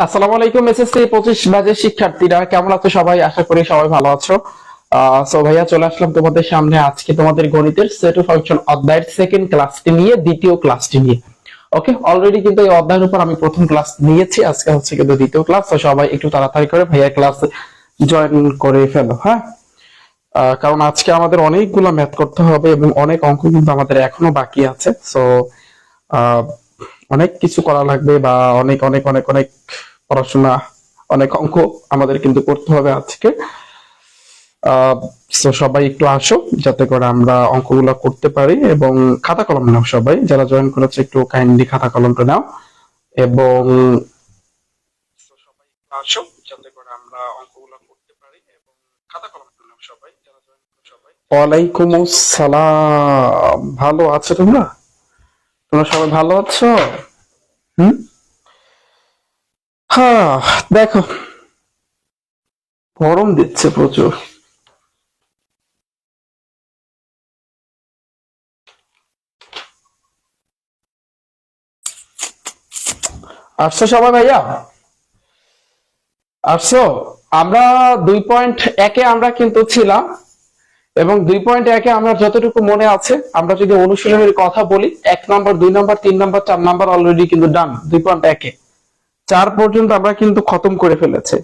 আসসালামু আলাইকুম এসএসসি 25 ব্যাচের শিক্ষার্থীরা কেমন আছো সবাই? আশা করি সবাই ভালো আছো। সো ভাইয়া চলে আসলাম তোমাদের সামনে আজকে তোমাদের গণিতের সেট অফ ফাংশন অধ্যায়ের সেকেন্ড ক্লাসটি নিয়ে, দ্বিতীয় ক্লাসটি নিয়ে। ওকে, অলরেডি কিন্তু এই অধ্যায়ের উপর আমি প্রথম ক্লাস নিয়েছি, আজকে হচ্ছে কিন্তু দ্বিতীয় ক্লাস। তো সবাই একটু তাড়াতাড়ি করে ভাইয়া ক্লাস জয়েন করে ফেলো, হ্যাঁ। কারণ আজকে আমাদের অনেকগুলো ম্যাথ করতে হবে এবং অনেক অঙ্ক কিন্তু আমাদের এখনো বাকি আছে। সো অনেক কিছু করা লাগবে বা অনেক অনেক অনেক অনেক পড়াশোনা, অনেক অঙ্ক আমাদের কিন্তু করতে হবে আজকে। তো সবাই একটু আসো যাতে করে আমরা অঙ্কগুলো করতে পারি, এবং খাতা কলম নাও, সবাই যারা জয়েন করেছে একটু কাইন্ডলি খাতা কলমটা নাও এবং সবাই একটু আসো যাতে করে আমরা অঙ্কগুলো করতে পারি এবং খাতা কলমটা নাও সবাই যারা জয়েন করেছে সবাই। ওয়ালাইকুম আসসালাম, ভালো আছো তোমরা? তোমরা সবাই ভালো আছো? হুম। হ্যাঁ, দেখো গরম দিচ্ছে প্রচুর। আসছো সবাই ভাইয়া? আসছো? আমরা 2.1-এ আমরা কিন্তু ছিলাম, এবং 2.1-এ আমরা যতটুকু মনে আছে, আমরা যদি অনুশীলনের কথা বলি, 1 নম্বর, 2 নম্বর, 3 নম্বর, 4 নম্বর অলরেডি কিন্তু ডান। 2.1-এ 4 পর্যন্ত আমরা কিন্তু খতম করে ফেলেছি।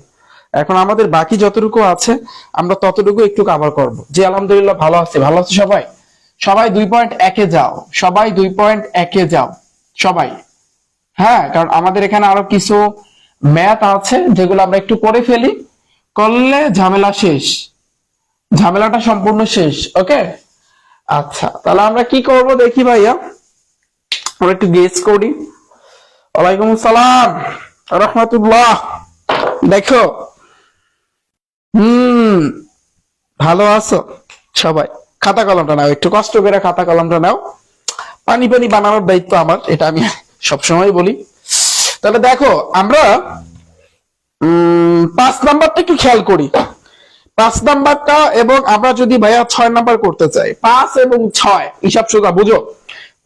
এখন আমাদের বাকি যতটুকু আছে আমরা ততটুকু একটু কভার করব। জি আলহামদুলিল্লাহ ভালো আছি। ভালো আছি সবাই? সবাই 2.1-এ যাও, সবাই 2.1-এ যাও সবাই। হ্যাঁ, কারণ আমাদের এখানে আরো কিছু ম্যাথ আছে যেগুলো আমরা একটু করে ফেলি, করলে ঝামেলা শেষ, ঝামেলাটা সম্পূর্ণ শেষ। ওকে, আচ্ছা তাহলে আমরা কি করব দেখি ভাইয়া, আমরা একটু গেস করি। ওয়ালাইকুম আসসালাম রাহমাতুল্লাহ। দেখো, হুম, ভালো আছো সবাই? খাতা কলমটা নাও, একটু কষ্ট করে খাতা কলমটা নাও। পানি পানি বানানোর দায়িত্ব আমার, এটা আমি সবসময় বলি। তাহলে দেখো আমরা 5 নাম্বারটা একটু খেয়াল করি। 5 নাম্বারটা, এবং আমরা যদি ভাইয়া 6 নাম্বার করতে চাই, 5 এবং 6 হিসাব সোজা বুঝো।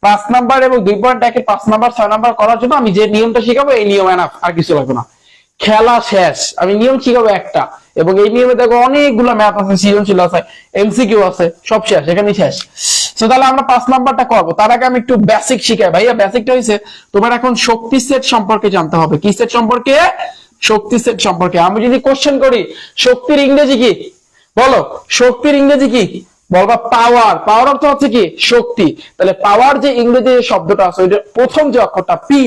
5 নাম্বার এবং 2.1-এর 5 নাম্বার 6 নাম্বার করার জন্য আমি যে নিয়মটা শিখাবো এই নিয়ম এনাফ, আর কিছু লাগবে না। খেলা শেষ, আমি নিয়ম শিখাবো একটা, এবং এই নিয়মে দেখো অনেকগুলো ম্যাথ আছে, সৃজনশীল আছে, এমসিকিউ আছে, সব শেষ, এখানেই শেষ। তো তাহলে আমরা 5 নাম্বারটা করবো, তার আগে আমি একটু বেসিক শিখাই ভাইয়া। বেসিকটা হইছে তোমার এখন শক্তি সেট সম্পর্কে জানতে হবে। কি সেট সম্পর্কে? শক্তি সেট সম্পর্কে। আমি যদি কোশ্চেন করি শক্তির ইংরেজি কি, বলো শক্তির ইংরেজি কি? বলবা পাওয়ার। পাওয়ার অর্থ হচ্ছে কি? শক্তি। তাহলে পাওয়ার যে ইংরেজি শব্দটা আছে ওইটা প্রথম যে অক্ষরটা পি,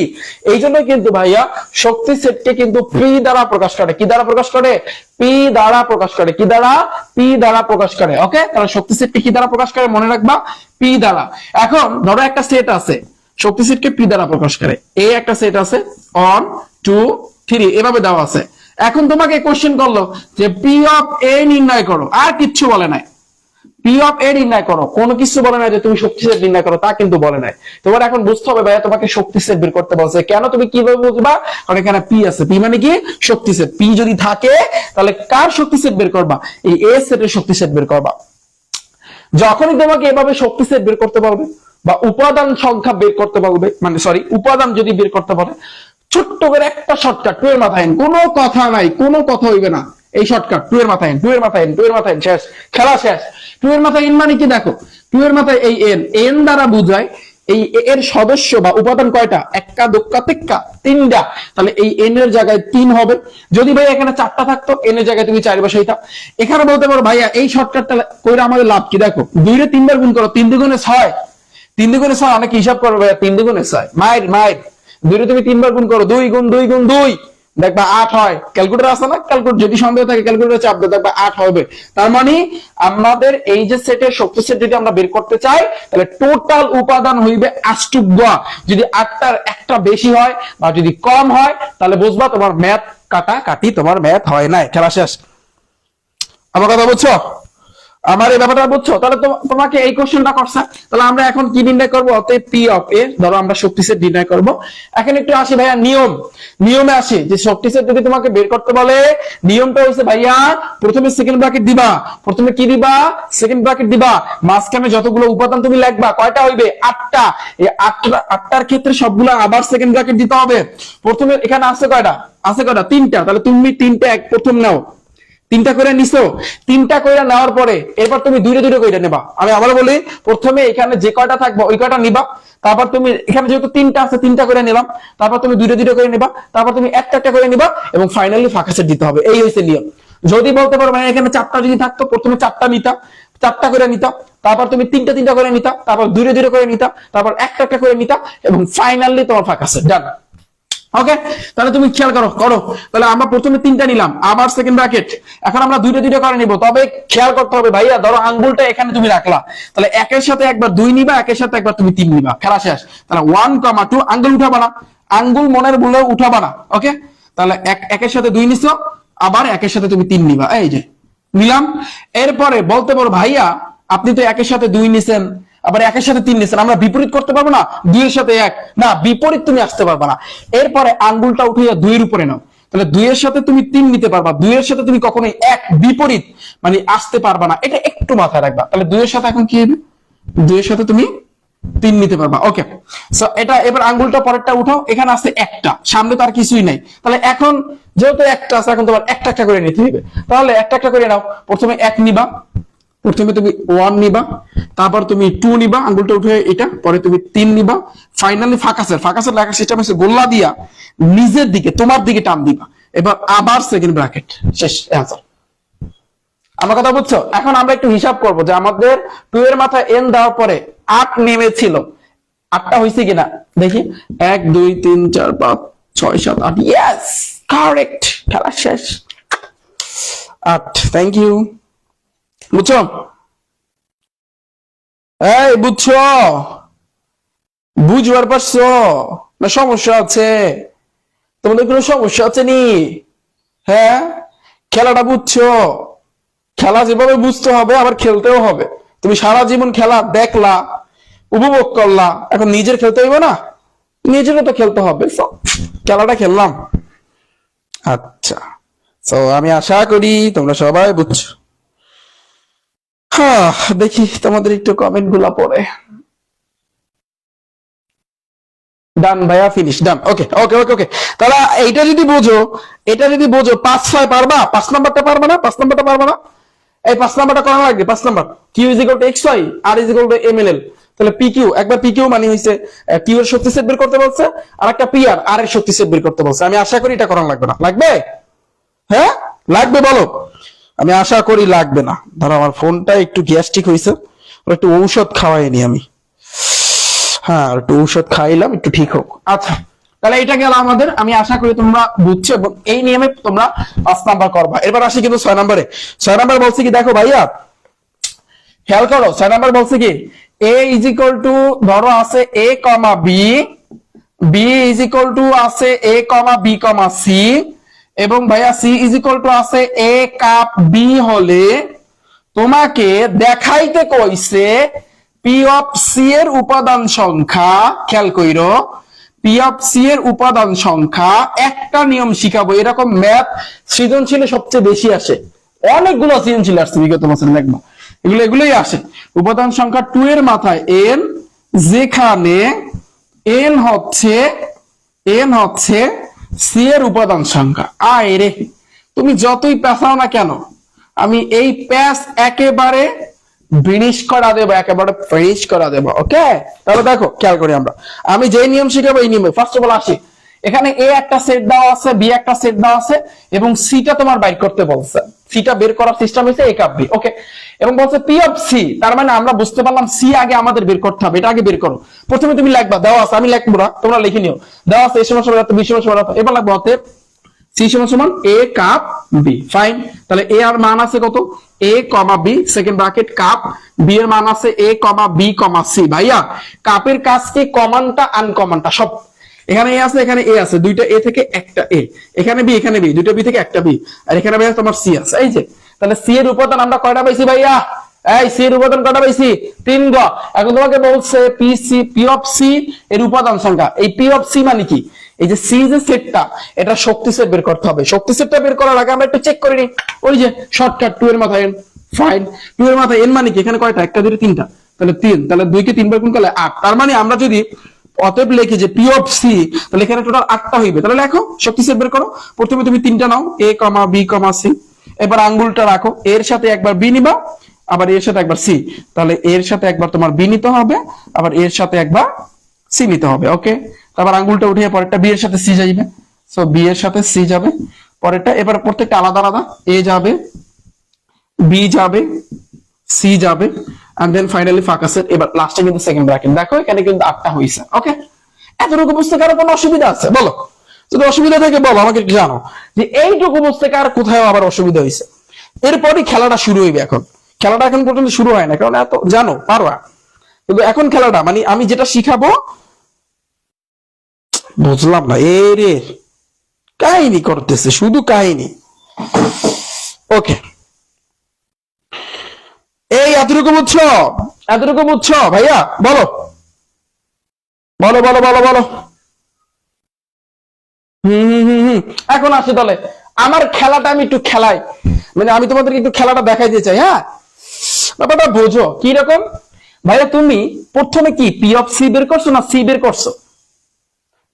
এই জন্য কিন্তু ভাইয়া শক্তি সেটকে কিন্তু পি দ্বারা প্রকাশ করে। কি দ্বারা প্রকাশ করে? পি দ্বারা প্রকাশ করে। কি দ্বারা? পি দ্বারা প্রকাশ করে। ওকে, তাহলে শক্তি সেটকে কি দ্বারা প্রকাশ করে মনে রাখবা? পি দ্বারা। এখন ধরো একটা সেট আছে, শক্তি সেটকে পি দ্বারা প্রকাশ করে। এই একটা সেট আছে 1 2 3 এভাবে দেওয়া আছে। এখন তোমাকে কোশ্চেন করলো যে পি অফ এ নির্ণয় করো, আর কিচ্ছু বলে নাই। পি অফ এ নির্ণয় করো, কোনো কিছু বলে নাই যে তুমি শক্তি সেট নির্ণয় করো, তা কিন্তু বলে নাই। তোমার এখন বুঝতে হবে ভাইয়া তোমাকে শক্তি সেট বের করতে বলছে কেন, তুমি কিভাবে বুঝবা? কারণ এখানে পি আছে, পি মানে কি? শক্তি সেট। পি যদি থাকে তাহলে কার শক্তি সেট বের করবা? এই এ সেটের শক্তি সেট বের করবা। যখনই তোমাকে এভাবে শক্তি সেট বের করতে বলবে বা উপাদান সংখ্যা বের করতে বলবে, মানে সরি উপাদান যদি বের করতে বলে, ছোট্ট করে একটা শর্টকাট, 2 এর মাথায় কোনো কথা নাই, কোনো কথা হইবে না। এই শর্টকাট 2 এর মাথায় 2 এর মাথায় 2 এর মাথায় শেষ, খেলা শেষ। 2 এর মাথায় এন মানে কি দেখো, 2 এর মাথায় এই এন, এন দ্বারা বুঝায় এই এর সদস্য বা উপাদান কয়টা? একটা দোক্কা তিক্কা তিনটা। তাহলে এই এন এর জায়গায় 3 হবে। যদি ভাই এখানে 4টা থাকতো, এন এর জায়গায় তুমি 4 বসাইতা। এখানে বলতে পারো ভাইয়া এই শর্টকাটটা কইরা আমাদের লাভ কি? দেখো 2 রে 3 বার গুণ করো, 3 দুগুণে 6, 3 দুগুণে 6। অনেক হিসাব করো ভাইয়া, 3 দুগুণে 6 মাইর মাইর। 2 রে তুমি 3 বার গুণ করো, 2 গুণ 2 গুণ 2 দেখবা 8 হয়। ক্যালকুলেটর আছে না? ক্যালকুলেটর যদি সন্দেহ থাকে ক্যালকুলেটরে চাপ দাও, দেখবা 8 হবে। তার মানে আমাদের এই যে সেটের শক্তি সেট যদি আমরা বের করতে চাই, তাহলে টোটাল উপাদান হইবে 8টা। যদি 8টার একটা বেশি হয় বা যদি কম হয়, তাহলে বুঝবা তোমার ম্যাথ কাটা কাটি, তোমার ম্যাথ হয় নাই, খেলা শেষ। আমার কথা বুঝছো? আমার এই ব্যাপারটা বুঝছো? তাহলে তোমাকে এই কোশ্চেনটা করছে, তাহলে আমরা এখন কি নির্ণয় করবো? অতএব পি অফ এ, ধরো আমরা শক্তি সেট নির্ণয় করবো। এখন একটু আসি ভাইয়া নিয়মে আসি, যে শক্তি সেট যদি তোমাকে বের করতে বলে, নিয়মটা হচ্ছে ভাইয়া প্রথমে সেকেন্ড ব্র্যাকেট দিবা, প্রথমে কি দিবা? সেকেন্ড ব্র্যাকেট দিবা, মাঝখানে যতগুলো উপাদান তুমি লিখবা কয়টা হইবে? 8টা। এই 8টার ক্ষেত্রে সবগুলো আবার সেকেন্ড ব্র্যাকেট দিতে হবে। প্রথমে এখানে আছে কয়টা? আছে কয়টা? 3টা। তাহলে তুমি 3টা এক প্রথম নাও, 3টা করে নিছো। 3টা করে নেওয়ার পরে এরপর তুমি দুইটা করে নেবা। আমি আবার বলি, প্রথমে এখানে যে কয়টা থাকবে ওই কয়টা নিবা, তারপর তুমি এখানে যেহেতু 3টা আছে 3টা করে নিলাম, তারপর তুমি দুইটা করে নিবা, তারপর তুমি একটা করে নিবা এবং ফাইনালি ফাঁকা সেট দিতে হবে। এই হইছে নিয়ম। যদি বলতে পারো মানে এখানে 4টা যদি থাকতো, প্রথমে 4টা নিতা, 4টা করে নিতা, তারপর তুমি 3টা করে নিতা, তারপর দুইটা করে নিতা, তারপর একটা করে নিতা এবং ফাইনালি তোমার ফাঁকা সেট ডান। ওকে, তাহলে তুমি খেয়াল করো। তাহলে আমরা প্রথমে 3টা নিলাম, আবার সেকেন্ড ব্র্যাকেট, এখন আমরা দুইটা করে নিব। তবে খেয়াল করতে হবে ভাইয়া, ধরো আঙ্গুলটা এখানে তুমি রাখলা, তাহলে একের সাথে একবার 2 নিবা, একের সাথে একবার তুমি 3 নিবা, খেলা শেষ। তাহলে 1, 2 আঙ্গুল উঠাবা না, আঙ্গুল মনের ভুলে উঠাবা না। ওকে, তাহলে একের সাথে 2 নিছো, আবার একের সাথে তুমি 3 নিবা, এই যে নিলাম। এরপরে বলতে পারো ভাইয়া আপনি তো একের সাথে 2 নিছেন, আবার একের সাথে 3 নিছেন, আমরা বিপরীত করতে পারবো না? 2 এর সাথে 1 না, বিপরীত তুমি আসতে পারবা না। এরপরে আঙ্গুলটা উঠিয়ে 2 এর উপরে নাও, তাহলে 2 এর সাথে তুমি 3 নিতে পারবা, 2 এর সাথে তুমি কখনোই 1 বিপরীত মানে আসতে পারবা না, এটা একটু মাথায় রাখবা। তাহলে 2 এর সাথে এখন কি হবে? 2 এর সাথে তুমি 3 নিতে পারবা। ওকে, সো এটা এবার আঙ্গুলটা পরেরটা উঠাও, এখানে আছে একটা, সামনে তো আর কিছুই নাই। তাহলে এখন যেহেতু একটা আছে, এখন তোমার একটা করে নিতে হবে। তাহলে একটা করে নাও, প্রথমে 1 নিবা, প্রথমে তুমি 1 নিবা, তারপর তুমি 2 নিবা, আঙ্গুলটা উঠে এটা, পরে তুমি 3 নিবা, ফাইনালি ফাঁকা সেট লেখার সিস্টেম হচ্ছে গোল্লা দিয়া নিজের দিকে তোমার দিকে টান দিবা, এবার আবার সেকেন্ড ব্র্যাকেট, শেষ অ্যান্সার। আমার কথা বুঝছো? এখন আমরা একটু হিসাব করব যে আমাদের 2 এর মাথায় n দেওয়ার পরে 8 নেমেছিল, 8টা হইছে কিনা দেখি। 1 2 3 4 5 6 7 8, ইয়েস কারেক্ট, খেলা শেষ। 8, থ্যাংক ইউ। বুঝছো? এই বুঝছো? বুঝবার পারছো না সমস্যা আছে? তোমাদের কোনো সমস্যা আছে নি? হ্যাঁ, খেলাটা বুঝছো? খেলা যেভাবে বুঝতে হবে আবার খেলতেও হবে। তুমি সারা জীবন খেলা দেখলা, উপভোগ করলা, এখন নিজের খেলতে হইব না? নিজেরও তো খেলতে হবে। খেলাটা খেললাম। আচ্ছা, তো আমি আশা করি তোমরা সবাই বুঝছো। হ্যাঁ, দেখি তোমাদের একটু কমেন্ট গুলা পড়ে। ডান ভাইয়া, ফিনিশ, ডান। ওকে ওকে ওকে ওকে, তাহলে এটা যদি বোঝো 5-6 পারবা? 5 নাম্বারটা পারবা না? 5 নাম্বারটা পারবা না? এই 5 নাম্বারটা করা লাগবে। 5 number q is equal to x y, r is equal to MLL. তাহলে পি কিউ, একবার পি কিউ মানে হইছে কিউ এর শক্তি সেট বের করতে বলছে, আর একটা পি আর এর শক্তি সেট বের করতে বলছে। আমি আশা করি এটা করা লাগবে না। লাগবে? হ্যাঁ লাগবে, বলো। আমি আশা করি লাগবে না। ধরো আমার ফোনটা একটু গ্যাস্ট্রিক হয়েছে, একটু ঔষধ খাওয়াই নি আমি। হ্যাঁ, একটু ঔষধ খাইলাম, একটু ঠিক হোক। আচ্ছা, তাহলে এটা গেল আমাদের। আমি আশা করি তোমরা বুঝছো এবং এই নিয়মে তোমরা 5 নাম্বার করবা। এবার আসি কিন্তু 6 নাম্বারে। 6 নাম্বার বলছে কি দেখো ভাইয়া, খেয়াল করো। 6 নাম্বার বলছে কি a ইজ ইকুয়াল টু, ধরো আছে a comma b, b is equal to আছে a comma b comma c, এবং ভাইয়া c ইজ ইকুয়াল টু আছে a কাপ b হলে তোমাকে দেখাইতে কইছে পি অফ সি এর উপাদান সংখ্যা। খেয়াল কইরো, পি অফ সি এর উপাদান সংখ্যা। একটা নিয়ম শিখাবো, এরকম ম্যাথ সৃজনশীলে সবচেয়ে বেশি আসে, অনেকগুলো সৃজনশীল আসছে বিগত বছর, দেখবো এগুলোই আসে। উপাদান সংখ্যা 2 এর মাথায় n, যেখানে n হচ্ছে সি এর উপাদান সংখ্যা। আয় রে, তুমি যতই পেছাও না কেন, আমি এই প্যাচ একেবারে ফিনিশ করা দেবো, একেবারে ফিনিশ করা দেবো। ওকে, তাহলে দেখো খেয়াল করি আমি যে নিয়ম শিখাবো এই নিয়মে। ফার্স্ট অফ অল আসি, এখানে এ একটা সেট দেওয়া আছে, বি একটা সেট দেওয়া আছে, এবং সিটা তোমার বাইর করতে বলছে। সিটা বের করার সিস্টেম হচ্ছে এ কাপ বি। ওকে, এবং বলছে পি অফ সি, তার মানে আমরা বুঝতে পারলাম সি আগে আমাদের বের করতে হবে। এটা আগে বের করো। প্রথমে তুমি লিখবা, দেওয়া আছে, আমি লিখবো না, তোমরা লিখে নিও। দেওয়া আছে এ সমান সমান এত, বি সমান সমান এত। এবার লাগবো অতএব সি সমান সমান এ কাপ বি। ফাইন, তাহলে এ আর মান আছে কত? A comma B, second bracket cap, B এর মান আছে এ কমা বি কমা সি। ভাইয়া কাপের কাজ কি? কমনটা আনকমনটা সব। এখানে এ আছে, এখানে এ আছে, দুইটা এ থেকে একটা এ, এখানে বি, এখানে বি, দুইটা বি থেকে একটা বি, আর এখানে ভাইয়া তোমার সি আছে। এই যে, তাহলে সি এর উপাদান আমরা কয়টা পাইছি ভাইয়া? এই সি এর উপাদান কটা পাইছি? 3 গ। এখন তোমাকে বলছে পি অফ সি এর উপাদান সংখ্যা। এই পি অফ সি মানে কি? এই যে সি যে সেটটা, এটা শক্তি সেট বের করতে হবে। শক্তি সেটটা বের করার আগে আমরা একটু চেক করে নিই। ওই যে শর্টকাট 2 এর মাথায় n, ফাইন। 2 এর মাথায় n মানে কি? এখানে কয়টা? 1 2 3টা, তাহলে 3, তাহলে 2 কে 3 বার গুণ করলে 8। তার মানে আমরা যদি অতএব লিখি যে পি অফ সি, তাহলে এখানে টোটাল 8টা হইবে। তাহলে লেখো শক্তি সেট বের করো। প্রথমে তুমি 3টা নাও, a, b, c। এবার আঙ্গুলটা রাখো, এর সাথে একবার বি নিবা, আবার এর সাথে একবার সি। তাহলে এর সাথে একবার তোমার বি নিতে হবে, আবার এর সাথে একবার সি নিতে হবে। ওকে, তারপর আঙ্গুলটা উঠিয়ে পরেরটা বি এর সাথে সি যাইবে, সো বি এর সাথে সি যাবে পরেরটা। এবার প্রত্যেকটা আলাদা আলাদা, এ যাবে, বি যাবে, সি যাবে, এন্ড দেন ফাইনালি ফাঁকা সেট। এবার লাস্টে কিন্তু সেকেন্ড ব্র্যাকেট। দেখো এখানে কিন্তু 8টা হইছে। ওকে, এতটুকু বুঝতে কারো কোনো অসুবিধা আছে? বলো, যদি অসুবিধা থাকে বলো, আমাকে একটু জানো যে এইটুকু বুঝতে কার কোথায় আবার অসুবিধা হয়েছে। এরপরই খেলাটা শুরু হইবে। এখন খেলাটা এখন পর্যন্ত শুরু হয় না, কারণ এত জানো পারোয়া, কিন্তু এখন খেলাটা মানে আমি যেটা শিখাবো, বুঝলাম না এ রে, কাহিনী করতেছে, শুধু কাহিনী। ওকে, এই এতটুকু বুঝছো? এতটুকু বুঝছো ভাইয়া? বলো বলো বলো বলো বলো। এখন আসি তাহলে আমার খেলাটা, আমি একটু খেলাই, মানে আমি তোমাদেরকে একটু খেলাটা দেখাই দিতে চাই। হ্যাঁ, ব্যাপারটা বোঝো কি রকম। ভাইয়া তুমি প্রথমে কি পি অফ সি বের করছো না সি বের করছো?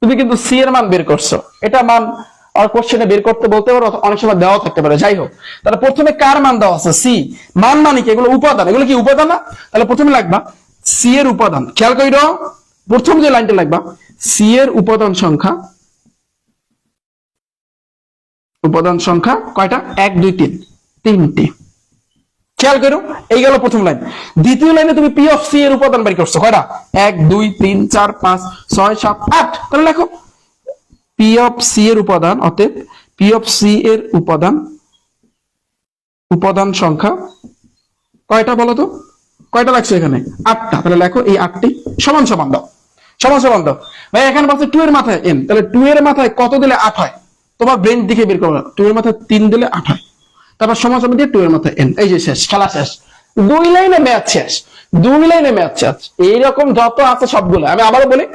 তুমি কিন্তু সি এর মান বের করছো। এটা মান আর কোশ্চেনে বের করতে বলতে পারো, অনেক সময় দেওয়া থাকতে পারে। যাই হোক, তাহলে প্রথমে কার মান দেওয়া আছে? সি। মান মানে কি? এগুলো উপাদান। এগুলো কি উপাদান না? তাহলে প্রথমে লাগবা সি এর উপাদান। খেয়াল কইরো, প্রথম যে লাইনটা লাগবা, সি এর উপাদান সংখ্যা। উপাদান সংখ্যা কয়টা? 1 2 3, 3টি। খেয়াল করো, এই গেল প্রথম লাইন। দ্বিতীয় লাইনে তুমি পি অফ সি এর উপাদান বের করছো কয়টা? 1 2 3 4 5 6 7 8। তাহলে লেখো পি অফ সি এর উপাদান, অতএব পি অফ সি এর উপাদান, উপাদান সংখ্যা কয়টা বলো তো? কয়টা লাগছে এখানে? 8টা। তাহলে লেখো এই 8টি সমান সমান দাও, সমান সমান দাও। ভাই এখানে বলছে 2 এর মাথায় n, তাহলে 2 এর মাথায় কত দিলে 8 হয়? তোমার ব্রেন দিকে বের করো। 2 এর মাথায় 3 দিলে 8 হয়। তারপর সমান সমান দিয়ে 2 এর মাথায় n। এই যে শেষ, খেলা শেষ। 2 লাইনে ম্যাথ শেষ, 2 লাইনে ম্যাথ শেষ। এইরকম যত আছে সবগুলো আমি আবারও বলি।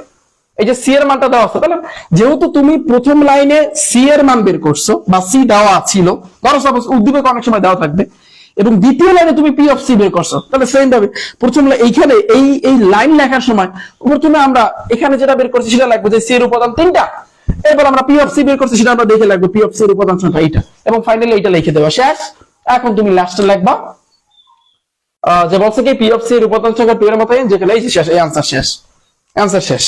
এই যে সি এর মানটা দেওয়া আছে, তাহলে যেহেতু তুমি প্রথম লাইনে সি এর মান বের করছো, বা সি দেওয়া ছিল, ধরো সাপোজ উদ্দীপক অনেক সময় দেওয়া থাকবে, এবং দ্বিতীয় লাইনে তুমি পি অফ সি বের করছো, তাহলে সেম ভাবে প্রথম এইখানে এই লাইন লেখার সময় প্রথমে আমরা এখানে যেটা বের করছি সেটা লাগবে যে সি এর উপাদান 3টা। এরপর আমরা পি অফ সি বের করছি, সেটা আমরা দেখে লাগবে পি অফ সি এর উপাদান সংখ্যা এইটা, এবং ফাইনালি এইটা লিখে দেবা। শেষ। এখন তুমি লাস্টে লিখবা যে বলছে কি পি অফ সি এর উপাদান সংখ্যা 2 এর মতো n, যেখানে এই শেষ, এই আনসার শেষ, আনসার শেষ।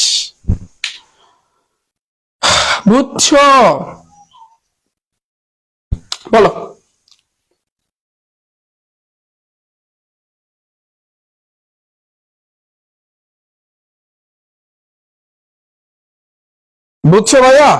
বুঝছো? বলো। বুঝছো ভাইয়া?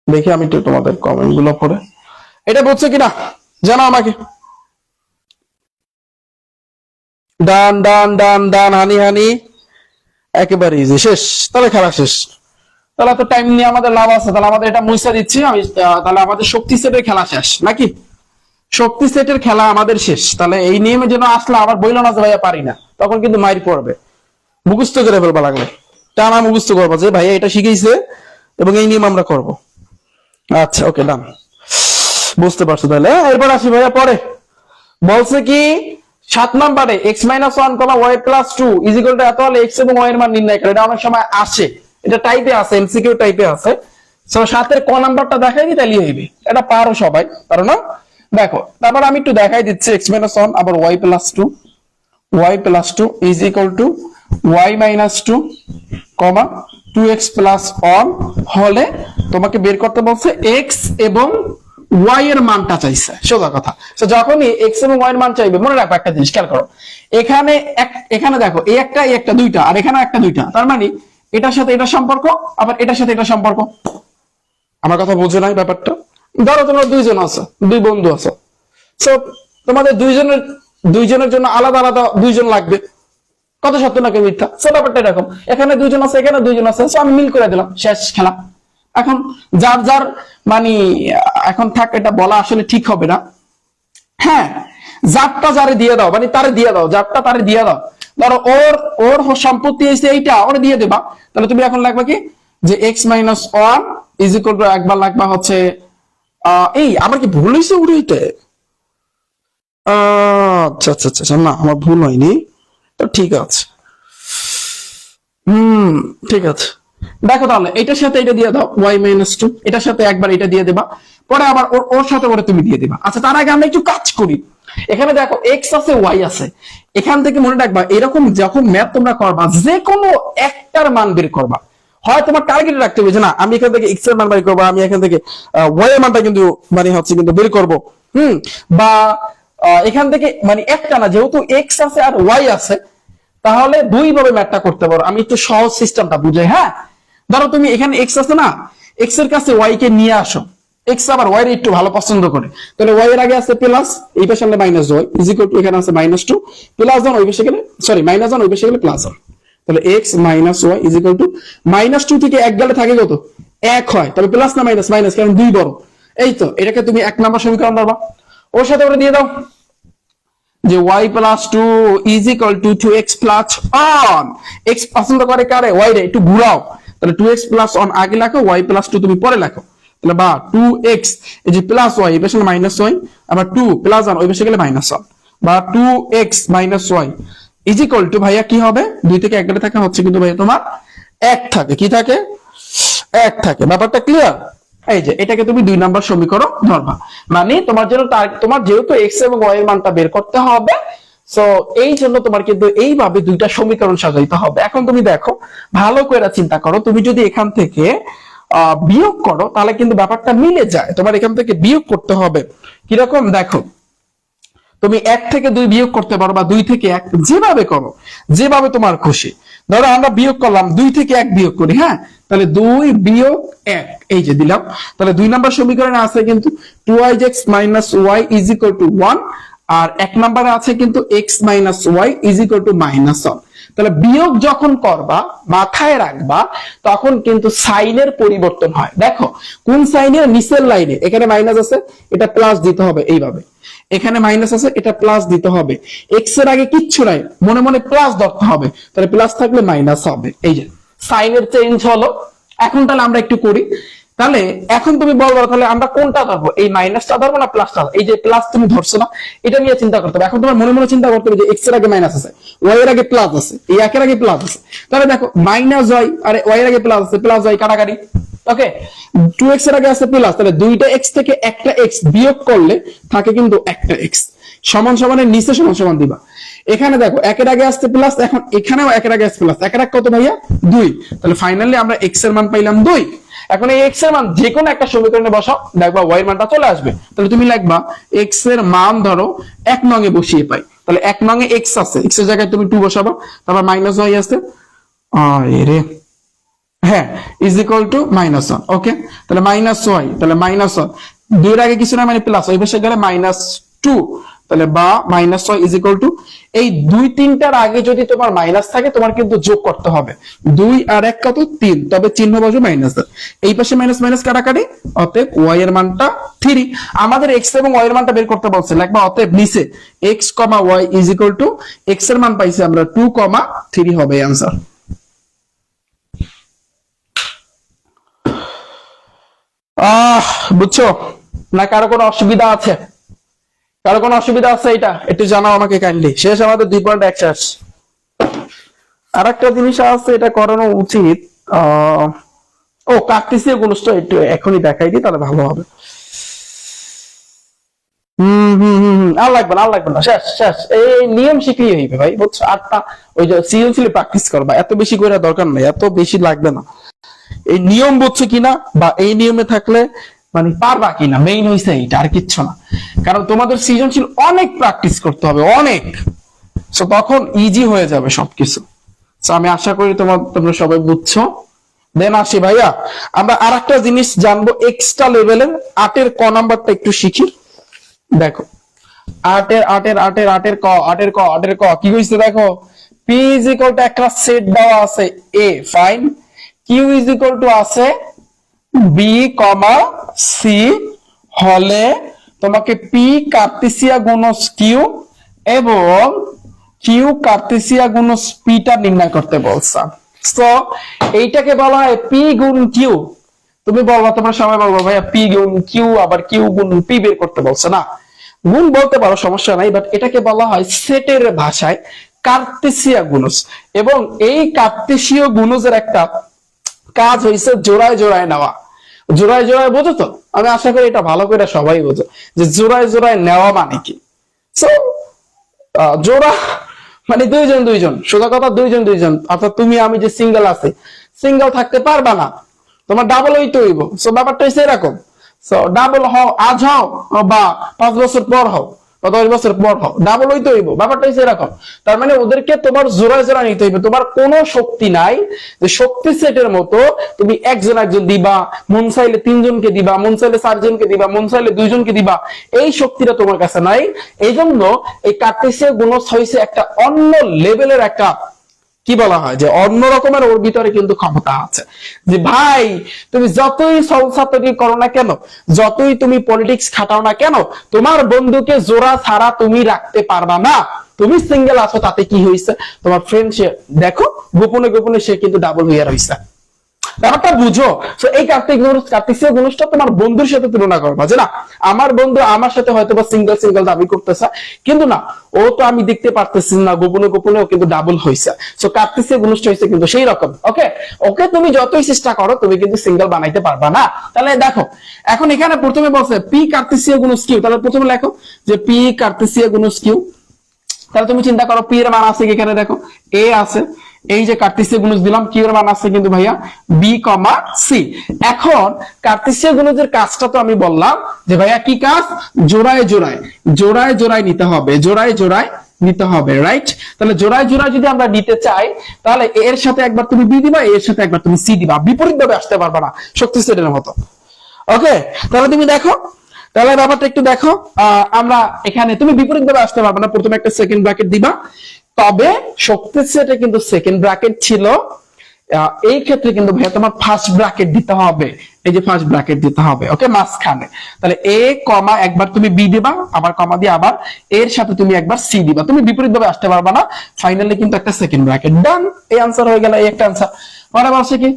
দেখি আমি একটু তোমাদের কমেন্ট গুলো পড়ে, এটা বুঝছো কিনা জানো আমাকে। ডান ডান ডান ডান, হানি হানি, একেবারে ইজি। শেষ, তাহলে খেলা শেষ। তাহলে তো টাইম নিয়ে আমাদের লাভ আছে, তাহলে আমাদের এটা মুইসা দিচ্ছি আমি। তাহলে আমাদের শক্তি সেটের খেলা শেষ নাকি? শক্তি সেটের খেলা আমাদের শেষ। তাহলে এই নিয়মে যেন আসলে আবার বইল না যে ভাইয়া পারি না, তখন কিন্তু মাইর পড়বে। মুখস্থ করে ফেলবা লাগলে, টানা মুখস্থ করবো যে ভাইয়া এটা শিখেছে এবং এই নিয়ম আমরা করব। আচ্ছা, ওকে, ডান, বুঝতে পারছো তাহলে। এরপর আসি ভাইয়া পরে। বলছে কি 7 নম্বরে x-1, y+2 ইজিক্যাল টু এত হলে x এবং y এর মান নির্ণয় করে। এটা অনেক সময় আসে, এটা টাইপে আছে, এমসিকিউ টাইপে আছে। সো 7 ক নাম্বারটা দেখাই দিই তাহলে হইবে। এটা পারো সবাই, পারো না? দেখো, তারপর আমি একটু দেখাই দিচ্ছি। x-1 আবার y+2, y+2 is equal two y-2, 2x+1 হলে তোমাকে বের করতে বলছে x এবং y এর মানটা চাইছে। সোজা কথা। তো যখনই x এবং y এর মান চাইবে, মনে রাখো একটা জিনিস, খেয়াল করো। এখানে এখানে দেখো এই একটা দুইটা, আর এখানে একটা দুইটা, তার মানে এটার সাথে এটা সম্পর্ক, আবার এটার সাথে এটা সম্পর্ক। আমার কথা বোঝো নাই ব্যাপারটা? ধরো তোমরা দুইজন আছো, দুই বন্ধু আছো, সো তোমাদের দুইজনের জন্য আলাদা আলাদা দুইজন লাগবে, কত সত্য নাকি মিথ্যা? সো ব্যাপারটা এরকম, এখানে দুইজন আছে, এখানে দুইজন আছে, সো আমি মিল করে দিলাম, শেষ খেলা। এখন যার যার মানে এখন থাক, এটা বলা আসলে ঠিক হবে না। হ্যাঁ, যারটা যারে দিয়ে দাও, মানে তারে দিয়ে দাও, যারটা তারে দিয়ে দাও। ধরো ওর ওর সম্পত্তি হয়েছে এইটা, ওরে দিয়ে দেবা। তাহলে তুমি এখন লাগবা কি, যে x minus one is equal two, একবার লাগবা হচ্ছে এই, আমার কি ভুল হয়েছে উড়াইতে? আচ্ছা আচ্ছা আচ্ছা, না আমার ভুল হয়নি, তো ঠিক আছে। ঠিক আছে, দেখো তাহলে এটার সাথে এটা দিয়ে দাও y মাইনাস টু, এটার সাথে একবার এটা দিয়ে দেবা, পরে আবার ওর সাথে করে তুমি দিয়ে দিবা। আচ্ছা, তার আগে আমরা একটু কাজ করি। এখানে দেখো x আছে y আছে, এখান থেকে মনে রাখবা এরকম যখন ম্যাথ তোমরা করবা, যে কোনো একটার মান বের করবা। হয় তোমার টার্গেট রাখতে হবে যে না আমি এখান থেকে x এর মান বের করবো, আমি এখান থেকে y এর মানটা কিন্তু মানে হচ্ছে কিন্তু বের করবো। বা এখান থেকে মানে একটা না, যেহেতু x আছে আর y আছে, তাহলে দুই ভাবে ম্যাথটা করতে পারো। আমি একটু সহজ সিস্টেমটা বুঝাই। হ্যাঁ, ধরো তুমি এখানে x আছে না, x এর কাছে y কে নিয়ে আসো, x আবার y এর একটু ভালো পছন্দ করে, তাহলে y এর আগে আছে প্লাস, এই পাশে আমরা minus y is equal two, এখানে আছে মাইনাস টু, প্লাস 1 ওই পাশে গেলে, সরি মাইনাস 1 ওই পাশে গেলে প্লাস 1, তাহলে x minus y is equal two, minus 2 থেকে 1 গেলে থাকে কত, 1 হয়, তবে প্লাস না মাইনাস, মাইনাস কারণ 2 বড়। এই তো, এটাকে তুমি 1 নাম্বার সমীকরণ পাবা, ওর সাথে ওটা দিয়ে দাও যে y plus two is equal to 2x plus one. x পছন্দ করে কারে, y রে, একটু ঘুরাও, তাহলে 2x প্লাস ওয়ান আগে লেখো, y প্লাস টু তুমি পরে লেখো, তাহলে বা 2x এই যে প্লাস y, এই পাশে মাইনাস y, আবার 2 প্লাস 1 ওই পাশে গেলে মাইনাস 1, বা 2x minus y is equal two, ভাইয়া কি হবে, 2 থেকে 1 গেলে থাকে হচ্ছে কিন্তু ভাইয়া তোমার 1 থাকে, কি থাকে, 1 থাকে। ব্যাপারটা ক্লিয়ার? এই যে এটাকে তুমি 2 নাম্বার সমীকরণ ধরবা, মানে তোমার জন্য তোমার যেহেতু x এবং y এর মানটা বের করতে হবে, সো এই জন্য তোমার কিন্তু এইভাবে দুইটা সমীকরণ সাজাইতে হবে। এখন তুমি দেখো, ভালো করে চিন্তা করো, তুমি যদি এখান থেকে বিয়োগ করো তাহলে কিন্তু ব্যাপারটা মিলে যায়। তোমার এখান থেকে বিয়োগ করতে হবে কিরকম, দেখো তুমি 1 থেকে 2 বিয়োগ করতে পারো, বা 2 থেকে 1, যেভাবে করো, যেভাবে তোমার খুশি। ধরো আমরা বিয়োগ করলাম, 2 থেকে 1 বিয়োগ করি, হ্যাঁ, তাহলে 2 বিয়োগ 1 এই যে দিলাম, তাহলে 2 নাম্বার সমীকরণে আছে কিন্তু 2x minus y is equal two 1, আর 1 নম্বরে আছে কিন্তু x minus y is equal two minus 1। তাহলে বিয়োগ যখন করবা, মাথায় রাখবা, তখন কিন্তু সাইনের পরিবর্তন হয়। দেখো কোন সাইনের, নিচের লাইনে এখানে মাইনাস আছে, এটা প্লাস দিতে হবে এইভাবে, এখানে মাইনাস আছে, এটা প্লাস দিতে হবে, এক্স এর আগে কিচ্ছু নাই, মনে মনে প্লাস ধরতে হবে, তাহলে প্লাস থাকলে মাইনাস হবে। এই যে সাইনের চেঞ্জ হলো। এখন তাহলে আমরা একটু করি, তাহলে এখন তুমি বলবো তাহলে আমরা কোনটা ধরবো, এই মাইনাসটা ধরবো না প্লাসটা? এই যে প্লাস তুমি ধরছো না, এটা নিয়ে চিন্তা করতে হবে। এখন তোমার মনে মনে চিন্তা করতে হবে যে এক্স এর আগে মাইনাস আছে, ওয়াই এর আগে প্লাস আছে, এই একের আগে প্লাস আছে, তাহলে দেখো মাইনাস ওয়াই আর ওয়াই এর আগে প্লাস আছে, প্লাস ওয়াই কাটাকাটি, ওকে। 2x এর আগে আছে প্লাস, তাহলে দুইটা x থেকে একটা x বিয়োগ করলে থাকে কিন্তু একটা x, সমান সমানের নিচে সমান সমান দিবা। এখানে দেখো একের আগে আসছে প্লাস, এখন এখানেও একের আগে আসছে প্লাস, একের আগে কত ভাইয়া 2, তাহলে ফাইনালি আমরা x এর মান পাইলাম 2। এখন এই x এর মান যে কোনো একটা সমীকরণে বসাও, দেখবা y এর মানটা চলে আসবে। তাহলে তুমি লিখবা x এর মান ধরো 1 নং এ বসিয়ে পাই, তাহলে 1 নং এ x আছে, x এর জায়গায় তুমি 2 বসাবা, তারপর মাইনাস y আছে, আরে হ্যাঁ ইজ ইকুয়াল টু মাইনাস 1, ওকে। তাহলে মাইনাস ওয়াই, তাহলে মাইনাস 1 দুইয়ের আগে কিছু না, মানে প্লাস, ওই পাশে গেলে মাইনাস 2, তাহলে বা minus y is equal to, এই 2-3টার আগে যদি তোমার মাইনাস থাকে তোমার কিন্তু যোগ করতে হবে, 2 আর 1 কত 3, তবে চিহ্ন বসবে মাইনাস, এই পাশে মাইনাস মাইনাস কাটাকাটি, অতএব ওয়াই এর মানটা 3। আমাদের x এবং y এর মানটা বের করতে বলছে, লিখবা অতএব নিচে x, y is equal to, x এর মান পাইছি আমরা 2, 3 হবে आंसर। বুঝছো না? কারো কোনো অসুবিধা আছে? কারো কোনো অসুবিধা আছে? এটা একটু জানাও আমাকে কাইন্ডলি। শেষ আমাদের 2.1 শেষ। আর একটা জিনিস আছে, এটা করানো উচিত। ও কার্টেসিয়ান গুণটা একটু এখনই দেখাই দিই, তাহলে ভালো হবে। আর লাগবে না, আর লাগবে না, শেষ শেষ। এই নিয়ম শিখলেই হইবে ভাই, বুঝছো? আরটা ওই যে সিরিয়াসলি প্র্যাকটিস করবা, এত বেশি করে দরকার নাই, এত বেশি লাগবে না। এই নিয়ম বুঝছো কিনা, বা এই নিয়মে থাকলে মানে পারবা কিনা, মেইন হইছে এইটা, আর কিচ্ছু না। কারণ তোমাদের সৃজনশীল অনেক প্র্যাকটিস করতে হবে, অনেক, সো তখন ইজি হয়ে যাবে সবকিছু। সো আমি আশা করি তোমরা সবাই বুঝছো। দেন আসি ভাইয়া, আমরা আরেকটা জিনিস জানবো এক্সট্রা লেভেলের। 8 ক নাম্বারটা একটু শিখি। দেখো 8 ক কি কইছে দেখো, পি ইজ ইকুয়াল টু একটা সেট দেওয়া আছে A, fine, Q is equal to আছে বি কমা সি হলে তোমাকে পি কার্তেশিয়া গুণস কিউ এবং কিউ কার্তেশিয়া গুণস পিটা নির্ণয় করতে বলছে। তো এইটাকে বলা হয় পি গুণ কিউ। তুমি বলবা, তোমরা সবাই বলবো ভাইয়া পি গুণ কিউ আবার কিউ গুণ পি বের করতে বলছে। না, গুণ বলতে পারো, সমস্যা নাই, বাট এটাকে বলা হয় সেটের ভাষায় কার্তেশিয়া গুণজ। এবং এই কার্তেশীয় গুণজের একটা কাজ হইছে জোড়ায় জোড়ায় নেওয়া। জোড়ায় জোড়ায় বোঝো তো? আমি আশা করি এটা ভালো করে সবাই বোঝো যে জোড়ায় জোড়ায় নেওয়া মানে কি। সো জোড়া মানে দুইজন দুইজন, সোজা কথা দুইজন দুইজন। অর্থাৎ তুমি আমি যে সিঙ্গেল আছে, সিঙ্গেল থাকতে পারবা না, তোমার ডাবল হইতে হইব। সো ব্যাপারটা হচ্ছে এরকম। সো ডাবল হও, আজ হও বা 5 বছর পর হও বা 10 বছর পর হও, ডাবল হইতে হইব। ব্যাপারটা হচ্ছে এরকম। তার মানে ওদেরকে তোমার জোড়ায় জোড়া নিতে হইবে। তোমার কোনো শক্তি নাই যে শক্তি সেটের মতো তুমি একজন একজন দিবা, মন চাইলে 3 জনকে দিবা, মন চাইলে 4 জনকে দিবা, মন চাইলে 2 জনকে দিবা। এই শক্তিটা তোমার কাছে নাই। এই জন্য এই কার্তেশীয় গুণজ হইছে একটা অন্য লেভেলের একটা, কি বলা হয় যে অন্য রকমের, ওর ভিতরে কিন্তু ক্ষমতা আছে। যে ভাই তুমি যতই সংস্থা তৈরি করো না কেন, যতই তুমি পলিটিক্স খাটাও না কেন, তোমার বন্ধুকে জোড়া ছাড়া তুমি রাখতে পারবা না। তুমি সিঙ্গেল আছো তাতে কি হয়েছে, তোমার ফ্রেন্ড সে দেখো গোপনে গোপনে সে কিন্তু ডাবল হইয়া রয়েছে। ব্যাপারটা বুঝো। তো এই কার্তেশীয় গুণজটা তোমার বন্ধুর সাথে তুলনা করবা যে না আমার বন্ধু আমার সাথে হয়তো বা সিঙ্গেল সিঙ্গেল দাবি করতেছে, কিন্তু না ও তো আমি দেখতে পারতেছি না, গোপনে গোপনে ও কিন্তু ডাবল হইছে। সো কার্তেশীয় গুণজটা হইছে কিন্তু সেই রকম। ওকে, ওকে তুমি যতই চেষ্টা করো তুমি কিন্তু সিঙ্গেল বানাইতে পারবা না। তাহলে দেখো এখন এখানে প্রথমে বলছে পি কার্তেশীয় গুণজ কিউ। তাহলে প্রথমে লেখো যে পি কার্তেশীয় গুণজ কিউ। তাহলে তুমি চিন্তা করো পি এর মান আছে কি, এখানে দেখো এ আছে, এই যে কার্তেশীয় গুণজ দিলাম, কিউ এর মান আছে কিন্তু ভাইয়া বি কমা সি। এখন কার্তেশীয় গুণজের কাজটা তো আমি বললাম যে ভাইয়া কি কাজ, জোড়ায় জোড়ায় জোড়ায় জোড়ায় নিতে হবে, জোড়ায় জোড়ায় নিতে হবে, রাইট? তাহলে জোড়ায় জোড়ায় যদি আমরা নিতে চাই তাহলে এর সাথে একবার তুমি বি দিবা, এর সাথে একবার তুমি সি দিবা, বিপরীত ভাবে আসতে পারবা না শক্তি সেটের মতো। ওকে, তাহলে তুমি দেখো, তাহলে ব্যাপারটা একটু দেখো। আমরা এখানে তুমি বিপরীত ভাবে আসতে পারবে না, প্রথমে একটা সেকেন্ড ব্র্যাকেট দিবা। তবে শক্তি সেটে কিন্তু সেকেন্ড ব্র্যাকেট ছিল, এই ক্ষেত্রে কিন্তু ভাইয়া তোমার ফার্স্ট ব্র্যাকেট দিতে হবে। এই যে ফার্স্ট ব্র্যাকেট দিতে হবে, ওকে, মাঝখানে। তাহলে এ কমা একবার তুমি বি দিবা, আবার কমা দিয়ে আবার এর সাথে তুমি একবার সি দিবা, তুমি বিপরীত ভাবে আসতে পারবা না। ফাইনালি কিন্তু একটা সেকেন্ড ব্র্যাকেট ডান। এই আনসার হয়ে গেল, এই একটা আনসার। পরে বলছে কি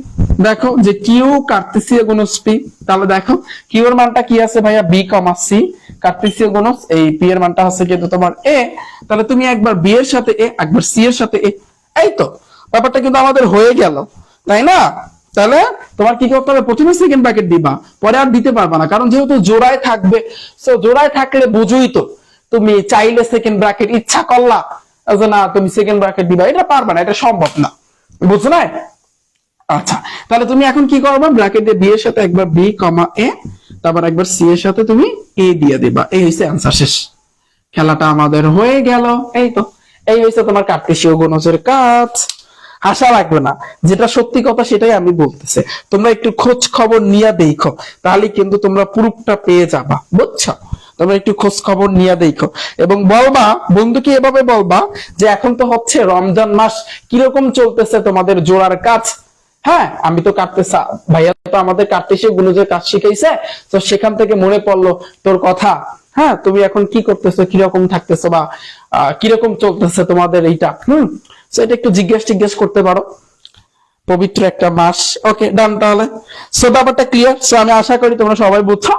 দেখো যে কিউ কার্তেশীয় গুণজ পি। তাহলে দেখো কিউ এর মানটা কি আছে ভাইয়া বি কমা সি, কার্তেশীয় গুণজ এই পি এর মানটা হচ্ছে কিন্তু তোমার এ। তাহলে তুমি একবার বি এর সাথে এ, একবার সি এর সাথে এ, এই তো ব্যাপারটা কিন্তু আমাদের হয়ে গেল, তাই না? তাহলে তোমার কি করতে হবে, প্রথমে সেকেন্ড ব্র্যাকেট দিবা, পরে আর দিতে পারবা না, কারণ যেহেতু জোড়ায় থাকবে। সো জোড়ায় থাকলে বুঝুই তো, তুমি চাইলে সেকেন্ড ব্র্যাকেট ইচ্ছা করলা যে না তুমি সেকেন্ড ব্র্যাকেট দিবা, এটা পারবা না, এটা সম্ভব না, বুঝছো না? আচ্ছা, তাহলে তুমি এখন কি করবে, ব্র্যাকেটে বি এর সাথে একবার বি কমা এ, তারপর একবার সি এর সাথে তুমি এ দিয়ে দিবা। এই হইছে आंसर, শেষ। খেলাটা আমাদের হয়ে গেল। এই তো, এই হইছে তোমার কার্তেশীয় গুণজের কাজ। আশা লাগবে না, যেটা সত্যি কথা সেটাই আমি বলতেছি। তোমরা একটু খোঁজ খবর নিয়ে দেখো, তাহলে কিন্তু তোমরা প্রুফটা পেয়ে যাবা, বুঝছো? তোমরা একটু খোঁজ খবর নিয়ে দেখো এবং বলবা বন্ধুকে, এভাবে বলবা যে এখন তো হচ্ছে রমজান মাস, কিরকম চলতেছে তোমাদের জোড়ার কাজ? হ্যাঁ, আমি তো কাটতেছি, ভাইয়া তো আমাদের কার্তেশীয় গুণজের কাজ শিখাইছে, তো সেখান থেকে মনে পড়লো তোর কথা। হ্যাঁ, তুমি এখন কি করতেছো, কিরকম থাকতেছো, বা কিরকম চলতেছে তোমাদের এইটা। এটা একটু জিজ্ঞেস করতে পারো, পবিত্র একটা মাস। ওকে, ডান। তাহলে সো ব্যাপারটা ক্লিয়ার। সো আমি আশা করি তোমরা সবাই বুঝছো।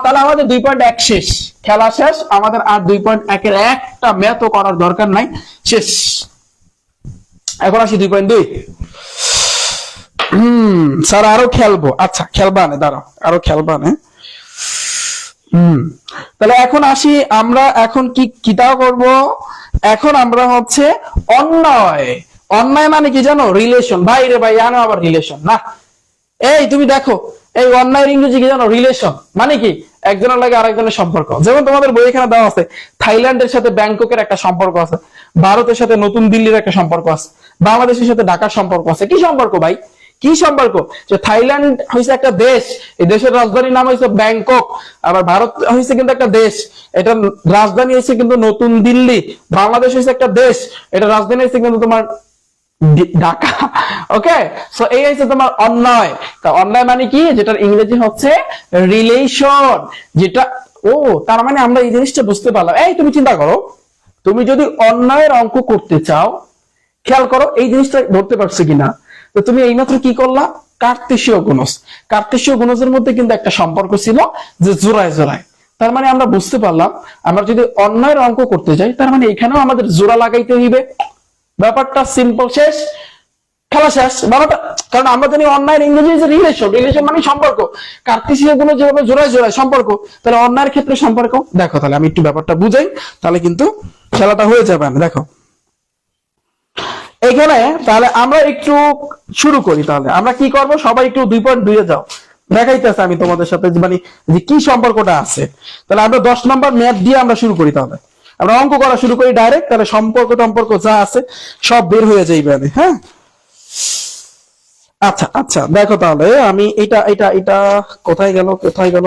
তাহলে আমাদের 2.1 শেষ, খেলা শেষ। আমাদের আর 2.1 এর একটা ম্যাথও করার দরকার নাই, শেষ। এখন আসি 2.2। স্যার আরো খেলবো। আচ্ছা, খেলবা না, দাঁড়াও, আরো খেলবা না। তাহলে এখন আসি আমরা, এখন কি কিতা করব, এখন আমরা হচ্ছে অন্যয়। অন্যয় মানে কি জানো, রিলেশন। ভাই রে ভাই, জানো আবার রিলেশন না? এই তুমি দেখো, এই অন্যায়ের ইংরেজি কি জানো, রিলেশন মানে কি, একজনের লাগে আরেকজনের সম্পর্ক। যেমন তোমাদের বই এখানে দেওয়া আছে, থাইল্যান্ডের সাথে ব্যাংককের একটা সম্পর্ক আছে, ভারতের সাথে নতুন দিল্লির একটা সম্পর্ক আছে, বাংলাদেশের সাথে ঢাকার সম্পর্ক আছে। কি সম্পর্ক ভাই? কি সম্পর্ক? যে থাইল্যান্ড হয়েছে একটা দেশ, এই দেশের রাজধানীর নাম হয়েছে ব্যাংকক। আবার ভারত হয়েছে কিন্তু একটা দেশ, এটা রাজধানী হয়েছে কিন্তু নতুন দিল্লি। বাংলাদেশ হয়েছে একটা দেশ, এটা রাজধানী হয়েছে কিন্তু তোমার ঢাকা। ওকে, সো এই হচ্ছে তোমার অন্যায়। তা অন্যায় মানে কি? যেটার ইংরেজি হচ্ছে রিলেশন। যেটা তার মানে আমরা এই জিনিসটা বুঝতে পারলাম। এই তুমি চিন্তা করো, তুমি যদি অন্যায়ের অঙ্ক করতে চাও, খেয়াল করো এই জিনিসটা ধরতে পারছো কিনা। তো তুমি এইমাত্র কি করলা? কার্তেশীয় গুণজ। কার্তেশীয় গুণজের মধ্যে কিন্তু একটা সম্পর্ক ছিল যে জোড়ায় জোড়ায়। তার মানে আমরা বুঝতে পারলাম, আমরা যদি অন্যায়ের অঙ্ক করতে যাই, তার মানে এখানেও আমাদের জোড়া লাগাইতে হইবে। ব্যাপারটা সিম্পল, শেষ, খেলা শেষ। কারণ আমরা জানি অন্যায়ের ইংরেজি যে রিলেশন, রিলেশন মানে সম্পর্ক। কার্তেশীয় গুলো যেভাবে জোড়ায় জোড়ায় সম্পর্ক, তাহলে অন্যায়ের ক্ষেত্রে সম্পর্ক। দেখো তাহলে আমি একটু ব্যাপারটা বুঝাই, তাহলে কিন্তু খেলাটা হয়ে যাবে। আমি দেখো এখানে তাহলে আমরা একটু শুরু করি। তাহলে আমরা কি করব, সবাই একটু 2.2 এ যাও, দেখাইতেছে আমি তোমাদের সাথে মানে যে কি সম্পর্কটা আছে। তাহলে আমরা 10 নম্বর ম্যাথ দিয়ে আমরা শুরু করি। তাহলে আমরা অঙ্ক করা শুরু করি ডাইরেক্ট, তাহলে সম্পর্ক টম্পর্ক যা আছে সব বের হয়ে যাইবে। হ্যাঁ, আচ্ছা আচ্ছা, দেখো তাহলে আমি এটা এটা এটা কোথায় গেল কোথায় গেল,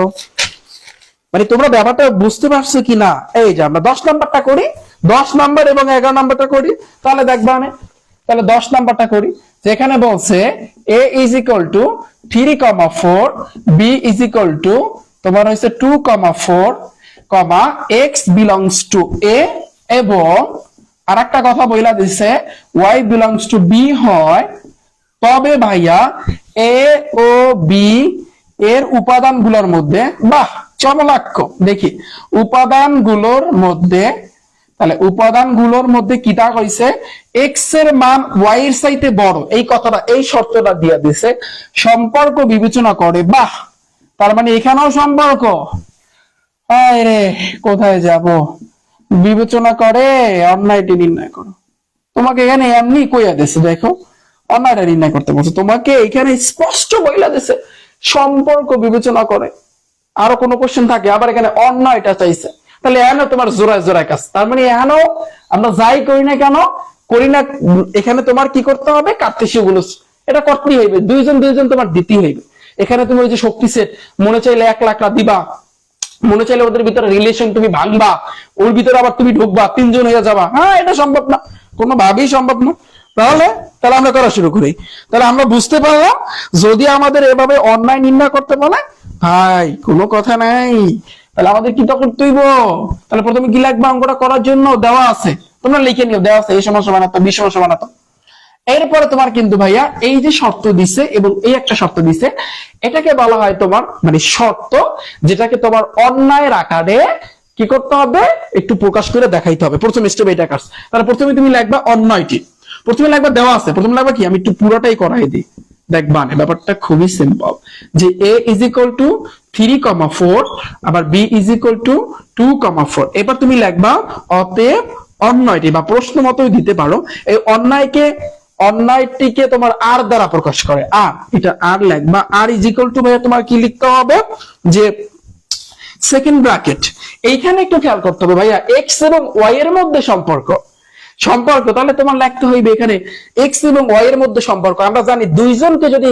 মানে তোমরা ব্যাপারটা বুঝতে পারছো কি না? এই যে আমরা 10 নাম্বারটা করি, 10 নাম্বার এবং 11 নাম্বারটা করি, তাহলে দেখবা আমি। তাহলে 10 নাম্বারটা করি, যেখানে বলছে a is equal to 3,4, b is equal to তোমার হচ্ছে 2,4, x belongs to a, এবং আরেকটা কথা বইলা দিছে y belongs to b হয়, তবে ভাইয়া a ও b এর উপাদানগুলোর মধ্যে, বাহ চমলাক্ষ, দেখি উপাদানগুলোর মধ্যে, তাহলে উপাদানগুলোর মধ্যে কিটা কইছে x এর মান y এর চাইতে বড়, এই কথাটা, এই শর্তটা দিয়ে দিছে, সম্পর্ক বিবেচনা করে। বাহ, তার মানে এখানেও সম্পর্ক। আয় রে, কোথায় যাব? বিবেচনা করে অন্যায়টি নির্ণয় করো। তোমাকে এখানে এমনি কইয়া দিছে, দেখো অন্যায়টা নির্ণয় করতে বলছে, তোমাকে এখানে স্পষ্ট বইলা দিছে সম্পর্ক বিবেচনা করে। আরো কোনো কোশ্চেন থাকে, আবার এখানে অন্যায়টা চাইছে, তাহলে এখানে তোমার জোড়ায় জোড়ায় কাজ। তার মানে এখানেও আমরা যাই করি না কেন, করি না, এখানে তোমার কি করতে হবে? কার্তেশীয় গুলো এটা করতেই হইবে, দুইজন দুইজন তোমার দিতেই হইবে। এখানে তুমি ওই যে শক্তি সেট, মনে চাইলে 1 লাখ দিবা, মনে চাইলে ওদের ভিতরে রিলেশন তুমি ভাঙবা, ওর ভিতরে আবার তুমি ঢুকবা, 3 জন হয়ে যাবা। হ্যাঁ, এটা সম্ভব না, কোনোভাবেই সম্ভব না। তাহলে তাহলে আমরা করা শুরু করি। তাহলে আমরা বুঝতে পারলাম, যদি আমাদের এভাবে অন্যায় নির্ণয় করতে বলে, ভাই কোনো কথা নাই, তাহলে আমাদের কি করতে হইব? তাহলে প্রথমে কি লাগবে? অঙ্কটা করার জন্য দেওয়া আছে, তোমরা লিখে নিও, দেওয়া আছে এই সমস্যা বানাতো, 20 সমস্যা বানাতো। এরপরে তোমার কিন্তু ভাইয়া এই যে শর্ত দিছে এবং এই একটা শর্ত দিছে, এটাকে বলা হয় তোমার মানে শর্ত, যেটাকে তোমার অন্যায়ের আকারে কি করতে হবে? একটু প্রকাশ করে দেখাইতে হবে। প্রথম স্টেপ এটা কাজ। তাহলে প্রথমে তুমি লিখবা অন্যায়টি, প্রথমে লিখবা দেওয়া আছে, প্রথমে লিখবা কি, আমি একটু পুরোটাই করাই দিই, দেখবা না ব্যাপারটা খুবই সিম্পল। যে a is equal to 3,4, আবার b is equal to 2,4। এবার তুমি লিখবা অতএব অন্যায়টি, বা প্রশ্ন মতোই দিতে পারো, এই অন্যায়টিকে তোমার আর দ্বারা প্রকাশ করে। আর এটা আর লিখবা, আর ইজ ইকুয়াল টু ভাইয়া তোমার কি লিখতে হবে? যে সেকেন্ড ব্র্যাকেট, এইখানে একটু খেয়াল করতে হবে ভাইয়া, এক্স এবং ওয়াই এর মধ্যে সম্পর্ক, তাহলে তোমার লিখতে হইবে এখানে এক্স এবং ওয়াই এর মধ্যে সম্পর্ক। আমরা জানি দুইজনকে যদি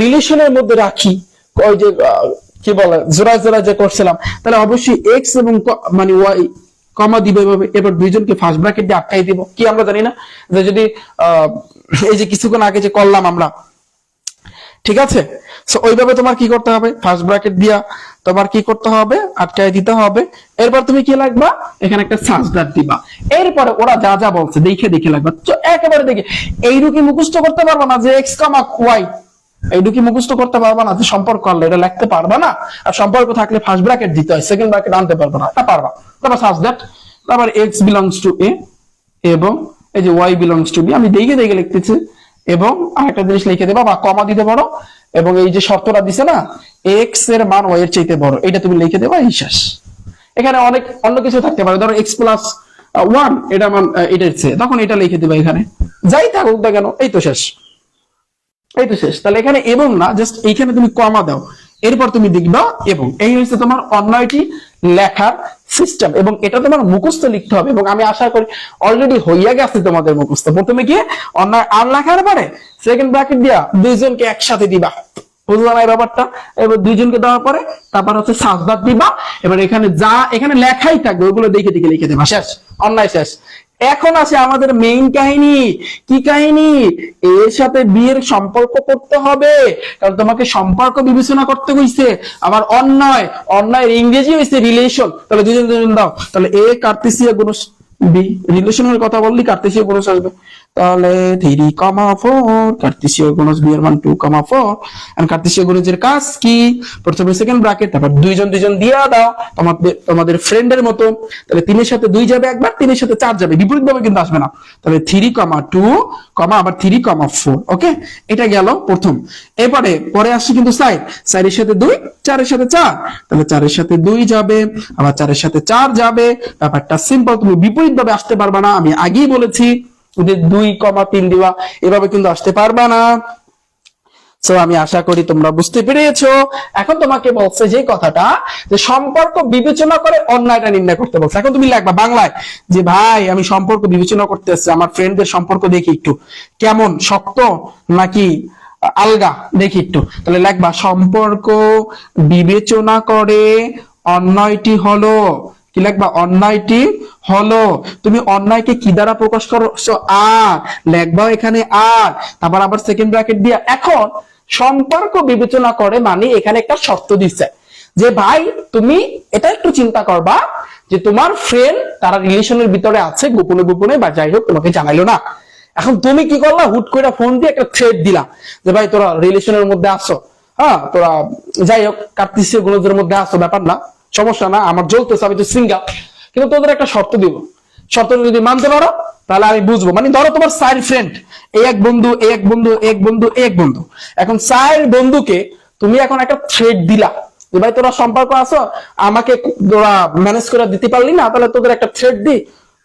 রিলেশনের মধ্যে রাখি, ওই যে কি বলে জোড়া জোড়া যে করছিলাম, তাহলে অবশ্যই এক্স এবং মানে ওয়াই কমা দিবে এভাবে। এবার দুইজনকে ফার্স্ট ব্র্যাকেট দিয়ে আটকাই দিব। কি আমরা জানি না যে যদি এই যে কিছুক্ষণ আগে যে করলাম আমরা, ঠিক আছে, সো ওইভাবে তোমার কি করতে হবে? ফার্স্ট ব্র্যাকেট দিয়া তোমার কি করতে হবে? আটকায় দিতে হবে। এরপর তুমি কি লাগবা? এখানে একটা সাজদার দিবা। এরপরে ওরা যা যা বলছে দেখে দেখে লাগবা, একেবারে দেখে। এইটুকু মুখস্থ করতে পারবা না যে এক্স কমা ওয়াই, এইটুকু মুখস্থ করতে পারবা না যে সম্পর্ক করলে এটা লিখতে পারবা না। আর সম্পর্ক থাকলে ফার্স্ট ব্র্যাকেট দিতে হয়, সেকেন্ড ব্র্যাকেট আনতে পারবা না, তা পারবা। তারপর সাজদার, তারপর এক্স বিলংস টু এ এবং এই যে ওয়াই বিলংস টু বি, আমি দেখে দেখে লিখতেছি। এবং আরেকটা জিনিস লিখে দেবা বা কমা দিতে পারো, এবং এই যে শর্তটা দিছে না, এক্স এর মান ওয়াই এর চাইতে বড়, এটা তুমি লিখে দেবা, এই শেষ। এখানে অনেক অন্য কিছু থাকতে পারে, ধরো এক্স প্লাস 1 এটা মান এটার চেয়ে, তখন এটা লিখে দেবা এখানে, যাই থাকুক না কেন, এই তো শেষ, এই তো শেষ। তাহলে এখানে এবং না, জাস্ট এইখানে তুমি কমা দাও, এরপর তুমি দেখবা এবং এই হচ্ছে তোমার অন্যটি লেখার সিস্টেম, এবং এটা তোমার মুখস্থ লিখতে হবে, এবং আমি আশা করি অলরেডি হইয়া গেছে তোমাদের মুখস্থ। প্রথমে গিয়ে অন্যায় আর লেখার পরে সেকেন্ড ব্র্যাকেট দিয়া দুইজনকে একসাথে দিবা, বুঝলাম এই ব্যাপারটা। এবার দুইজনকে দেওয়ার পরে তারপর হচ্ছে সাজদার দিবা, এবার এখানে যা এখানে লেখাই থাকবে ওগুলো দেখে দেখে লিখে দেবা, শেষ, অন্যায় শেষ। এখন আসে আমাদের মেইন কাহিনী। কি কাহিনী? এর সাথে বিয়ের সম্পর্ক করতে হবে, কারণ তোমাকে সম্পর্ক বিবেচনা করতে হইছে। আবার অন্যায়, অন্যায়ের ইংরেজি হইছে রিলেশন, তাহলে দুজন দুজন দাও, তাহলে এ কার্তেসিয়া গুণস বি, রিলেশনের কথা বললি কার্তেসিয়া গুণস আসবে, তাহলে 3,4 কার্তেসীয় গুণজ বি এর মান 2,4। এন্ড কার্তেসীয় গুণজের কাজ কি? প্রথমে সেকেন্ড ব্র্যাকেট, তারপর দুইজন দুইজন দিয়া দাও তোমাদের ফ্রেন্ডের মতো, তাহলে 3 এর সাথে 2 যাবে একবার, 3 এর সাথে 4 যাবে, বিপরীত ভাবে কিন্তু আসবে না। তাহলে 3,2 আবার 3,4। ওকে, এটা গেল প্রথম। এরপরে পরে আসছে কিন্তু সাইড, সাইডের সাথে 2, 4 এর সাথে 4, তাহলে 4 এর সাথে 2 যাবে, আবার 4 এর সাথে 4 যাবে। ব্যাপারটা সিম্পল, তুমি বিপরীত ভাবে আসতে পারবা না, আমি আগেই বলেছি। 2,3 দিবা, এভাবে কিন্তু আসতে পারবা না। সো আমি আশা করি তোমরা বুঝতে পেরেছো। এখন তোমাকে বলছে যে কথাটা, যে সম্পর্ক বিবেচনা করে অন্যায়টা নির্ণয় করতে বলছে। এখন তুমি লিখবা বাংলায় যে ভাই আমি সম্পর্ক বিবেচনা করতে আসছি, আমার ফ্রেন্ডদের সম্পর্ক দেখি একটু কেমন, শক্ত নাকি আলগা দেখি একটু। তাহলে লিখবা সম্পর্ক বিবেচনা করে অন্যায়টি হলো, কি লিখবা? অন্যায়টি হলো। তুমি অন্যায়কে কি দ্বারা প্রকাশ করছো? আর লিখবাও এখানে আর, তারপর আবার সেকেন্ড ব্র্যাকেট দিয়া। এখন সম্পর্ক বিবেচনা করে মানে এখানে একটা শর্ত দিচ্ছে যে ভাই তুমি এটা একটু চিন্তা করবা যে তোমার ফ্রেন্ড তারা রিলেশনের ভিতরে আছে গোপনে গোপনে, বা যাই হোক তোমাকে জানাইলো না। এখন তুমি কি করলা? হুট করে ফোন দিয়ে একটা থ্রেট দিলা যে ভাই তোরা রিলেশনের মধ্যে আসো, হ্যাঁ তোরা যাই হোক কার্তেসীয় গুণজের মধ্যে আসো, ব্যাপার না, সমস্যা না, আমার জ্বলতেছে, আমি তো সিঙ্গেল, কিন্তু তোদের একটা শর্ত দিব, শর্ত যদি মানতে পারো তাহলে আমি বুঝবো। মানে ধরো তোমার 4 ফ্রেন্ড, এক বন্ধু, এক বন্ধু, এক বন্ধু, এক বন্ধু, এখন 4 বন্ধুকে তুমি এখন একটা থ্রেড দিলা যে ভাই তোরা সম্পর্ক আছো, আমাকে তোরা ম্যানেজ করে দিতে পারলি না, তাহলে তোদের একটা থ্রেড দি,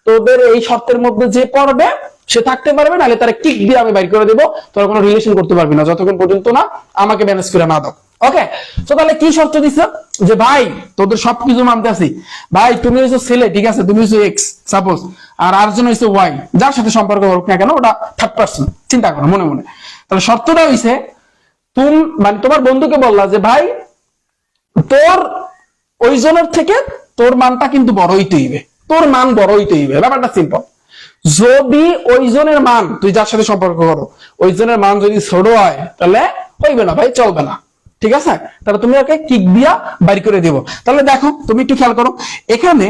তোদের এই শর্তের মধ্যে যে পড়বে সে থাকতে পারবে, নাহলে তারা কিক দিয়ে আমি বাইর করে দেবো, তোরা কোনো রিলেশন করতে পারবি না যতক্ষণ পর্যন্ত না আমাকে ম্যানেজ করে না দাও। ওকে, তো তাহলে কি শর্ত দিচ্ছে? যে ভাই তোদের সবকিছু মানতে আছি, ভাই তুমি হইছো ছেলে, ঠিক আছে, তুমি হইছো এক্স সাপোজ, আর আরেকজন হইছে ওয়াই, যার সাথে সম্পর্ক হোক না কেন ওটা থার্ড পার্সন, চিন্তা করো মনে মনে। তাহলে শর্তটা হইছে তুমি মানে তোমার বন্ধুকে বললা যে ভাই তোর ওইজনের থেকে তোর মানটা কিন্তু বড় হইতে হইবে, তোর মান বড় হইতে হইবে, ব্যাপারটা সিম্পল। যদি ওইজনের মান, তুই যার সাথে সম্পর্ক করো ওইজনের মান যদি ছোট হয় তাহলে হইবে না ভাই, চলবে না, ঠিক আছে? তাহলে তুমি ওকে কিক দিয়া বাইর করে দিবো। তাহলে দেখো তুমি একটু খেয়াল করো, এখানে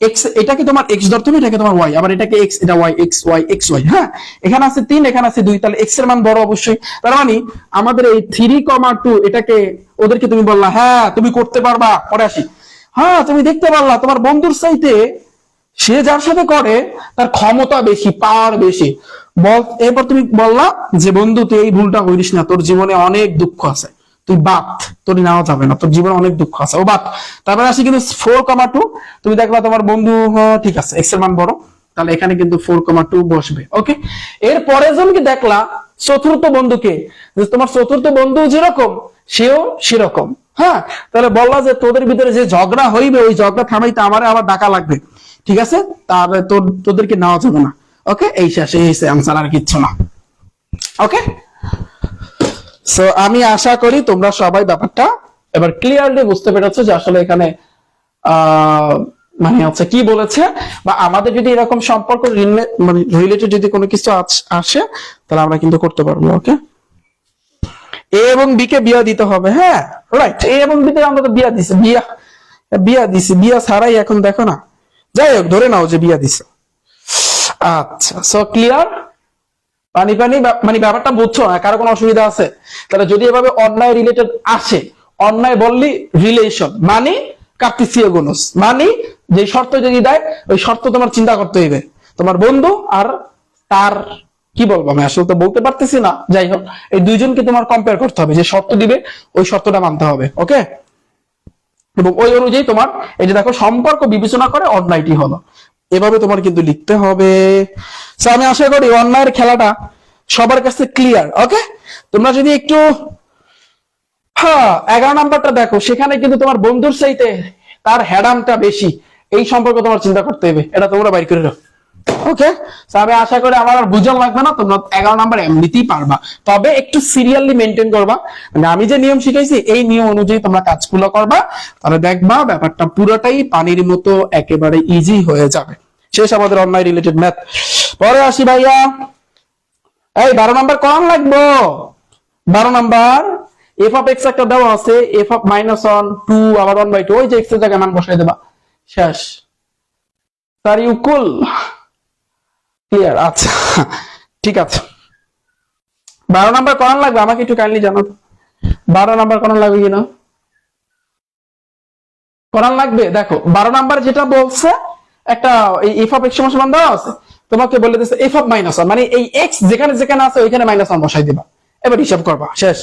এক্স, এটাকে তোমার এক্স ধরতে হবে, এটাকে তোমার ওয়াই, আবার এটাকে এক্স, এটা y, x y, x y, হ্যাঁ এখানে আছে 3, এখানে আছে 2, তাহলে এক্স এর মান বড় অবশ্যই। তার মানে আমাদের এই 3,2 এটাকে ওদেরকে তুমি বললা হ্যাঁ তুমি করতে পারবা, পরে আসি, হ্যাঁ তুমি দেখতে পারলা তোমার বন্ধুর চাইতে সে যার সাথে করে তার ক্ষমতা বেশি, পাওয়ার বেশি। এরপর তুমি বললা যে বন্ধু তুই এই ভুলটা করিস না, তোর জীবনে অনেক দুঃখ আছে, তুই বাদ, তোর নেওয়া যাবে না, তোর জীবনে অনেক দুঃখ আছে, ও বাদ। তারপরে আসি কিন্তু 4,2, তুমি দেখলা তোমার বন্ধু ঠিক আছে এক্স এর মান বড়, তাহলে এখানে কিন্তু 4,2 বসবে। ওকে, এর পরের জনকে দেখলা চতুর্থ বন্ধুকে, যে তোমার চতুর্থ বন্ধু যেরকম সেও সেরকম, হ্যাঁ তাহলে বললা যে তোদের ভিতরে যে ঝগড়া হইবে ওই ঝগড়া থামাইতে আমারে আবার ডাকা লাগবে, ঠিক আছে, তাহলে তোদেরকে নেওয়া যাবে না। ওকে, এই শেষ, এই আনসার, আর কিচ্ছু না। ওকে, সো আমি আশা করি তোমরা সবাই ব্যাপারটা এবার ক্লিয়ারলি বুঝতে পেরেছো যে আসলে এখানে মানে হচ্ছে কি বলেছে, বা আমাদের যদি এরকম সম্পর্ক মানে রিলেটেড যদি কোনো কিছু আসে তাহলে আমরা কিন্তু করতে পারবো। ওকে, এ এবং বি কে বিয়া দিতে হবে, হ্যাঁ রাইট, এ এবং বি তে আমরা তো বিয়া দিছি, বিয়া দিছি, বিয়া ছাড়াই এখন দেখো না, যাই হোক ধরে নাও যে বিয়া দিছে। আচ্ছা, সো ক্লিয়ার, পানি পানি মানে ব্যাপারটা বুঝছো না, কারো কোনো অসুবিধা আছে? তাহলে যদি এভাবে অন্যায় রিলেটেড আসে, অন্যায় বললি রিলেশন মানে কার্তেসীয় গুণজ মানে যে শর্ত যদি দেয় ওই শর্ত তোমার চিন্তা করতে হইবে, তোমার বন্ধু আর তার কি বলবো আমি আসলে তো বলতে পারতেছি না, যাই হোক এই দুইজনকে তোমার কম্পেয়ার করতে হবে, যে শর্ত দিবে ওই শর্তটা মানতে হবে। ওকে, এবং ওই অনুযায়ী তোমার এই যে দেখো সম্পর্ক বিবেচনা করে অন্যায়টি হলো, এভাবে তোমার কিন্তু লিখতে হবে। আমি আশা করি অন্যায়ের খেলাটা সবার কাছে ক্লিয়ার। ওকে, তোমরা যদি একটু হ্যাঁ 11 নাম্বারটা দেখো, সেখানে কিন্তু তোমার বন্ধুর চাইতে তার হ্যাডামটা বেশি, এই সম্পর্কে তোমার চিন্তা করতে হবে, এটা তোমরা বাইর করে রাখো। ওকে, আমি আশা করি আমার আর বুঝান লাগবে না, তোমরা 11 নাম্বার এমনিতেই পারবা, তবে একটু সিরিয়ালি মেনটেন করবা, মানে আমি যে নিয়ম শিখাইছি এই নিয়ম অনুযায়ী তোমরা কাজগুলো করবা, তাহলে দেখবা ব্যাপারটা পুরোটাই পানির মতো একেবারে ইজি হয়ে যাবে। শেষ আমাদের অনলাইন রিলেটেড ম্যাথ। পরে আসি ভাইয়া, এই 12 নাম্বার কম লাগবো। 12 নাম্বার এফ অফ এক্স একটা দেওয়া আছে, এফ অফ মাইনাস 1 2 আবার 1/2, ওই যে এক্স এর জায়গায় মান বসাই দেবা, শেষ। তার ইউ কুল ক্লিয়ার? আচ্ছা ঠিক আছে, 12 নাম্বার করান লাগবে, আমাকে একটু কাইন্ডলি জানাও 12 নাম্বার করান লাগবে কিনা। করান লাগবে। দেখো 12 নাম্বার যেটা বলছে, একটা এফ অফ এক্স সমান দেওয়া আছে, তোমাকে বলে দিচ্ছে এফ অফ মাইনাস 1, মানে এই এক্স যেখানে যেখানে আছে ওইখানে মাইনাস 1 বসাই দিবা, এবার হিসাব করবা, শেষ।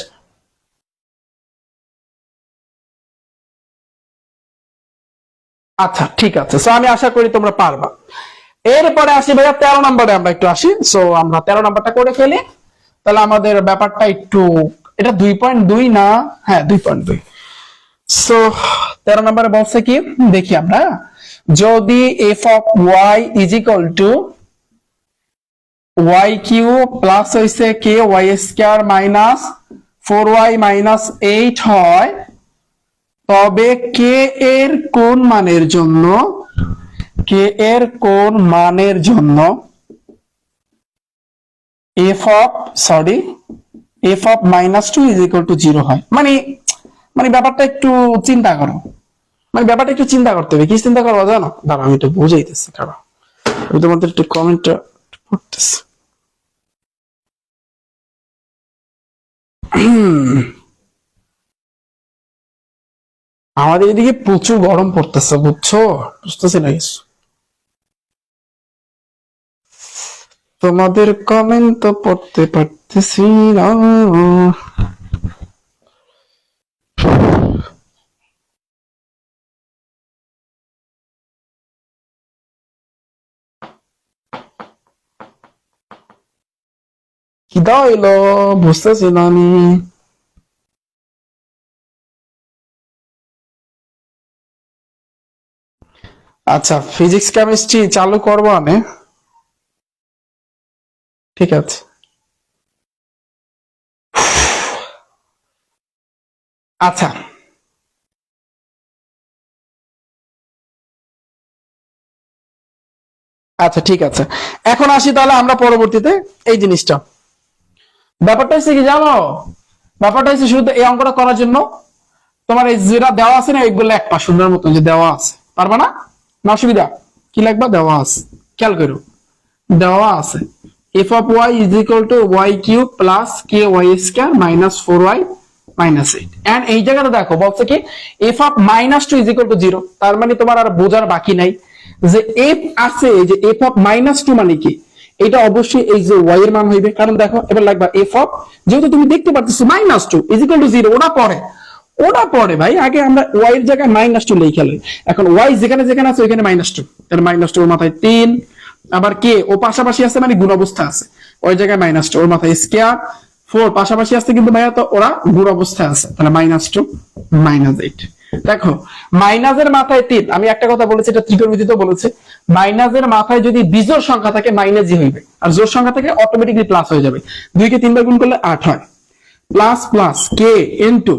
আচ্ছা ঠিক আছে, সো আমি আশা করি তোমরা পারবা। এরপরে আসি ভাইয়া 13 নম্বরে, আমরা একটু আসি, সো আমরা 13 নাম্বারটা করে ফেলি, তাহলে আমাদের ব্যাপারটা একটু, এটা 2.2 না, হ্যাঁ 2.2। সো 13 নম্বরে বলছে কি দেখি আমরা, যদি f of y is equal to y cube plus হইছে কে y square minus 4y minus 8 হয়, তবে কে এর কোন মানের জন্য, কে এর কোন মানের জন্য F of minus 2 is equal to 0 হয়। মানে মানে ব্যাপারটা একটু চিন্তা করো, মানে ব্যাপারটা একটু চিন্তা করতে হবে, কি চিন্তা করবো জানো, দাঁড়া আমি একটু বুঝাইতেছি, কারণ আমি তোমাদের একটু কমেন্টটা পড়তেছি। আমাদের এদিকে প্রচুর গরম পড়তেছে, বুঝছো, বুঝতেছি না কিছু, তোমাদের কমেন্ট তো পড়তে পারতেছি না। কি দাও এলো, বুঝতেছি না আমি। আচ্ছা ফিজিক্স কেমিস্ট্রি চালু করবো আমি, ঠিক আছে। আচ্ছা আচ্ছা ঠিক আছে, এখন আসি তাহলে আমরা পরবর্তীতে এই জিনিসটা, ব্যাপারটা হচ্ছে কি জানো, ব্যাপারটা হচ্ছে শুধু এই অঙ্কটা করার জন্য তোমার এই যেটা দেওয়া আছে না, এইগুলো একটা সুন্দর মতন যে দেওয়া আছে, পারবা না, না অসুবিধা, কি লাগবা, দেওয়া আছে, খেয়াল করো, দেওয়া আছে f of y is equal to y cube plus k y square minus 4y minus 8, and এই জায়গাটা দেখো বলছে কি f of minus 2 is equal to 0, তার মানে তোমার আর বোঝার বাকি নাই যে এফ আছে, এই যে এফ অফ মাইনাস 2 মানে কি, এটা অবশ্যই এই যে ওয়াই এর মান হইবে, কারণ দেখো এবার লাগবা এফ অফ, যেহেতু তুমি দেখতে পাচ্ছ মাইনাস 2 ইজ ইকুয়াল টু 0, ওটা পরে ভাই, আগে আমরা ওয়াই এর জায়গায় মাইনাস 2 লিখে লই, এখন ওয়াই যেখানে যেখানে আছে ওইখানে মাইনাস 2, তাহলে মাইনাস 2 এর মাথায় 3, আবার কে ও পাশাপাশি আছে মানে গুণ অবস্থা আছে, ওই জায়গায় মাইনাস 2 ওর মাথায় স্কয়ার, 4 পাশাপাশি আছে কিন্তু ভাইয়া তো ওরা গুণ অবস্থায় আছে, তাহলে মাইনাস 2 মাইনাস 8। দেখো মাইনাসের মাথায় 3, আমি একটা কথা বলেছি, এটা ত্রিকোণমিতিতে বলেছে, মাইনাসের মাথায় যদি বিজোড় সংখ্যা থাকে মাইনাসই হইবে, আর জোড় সংখ্যা থাকে অটোমেটিক্যালি প্লাস হয়ে যাবে, 2 কে 3 বার গুণ করলে 8 হয়, প্লাস প্লাস কে ইনটু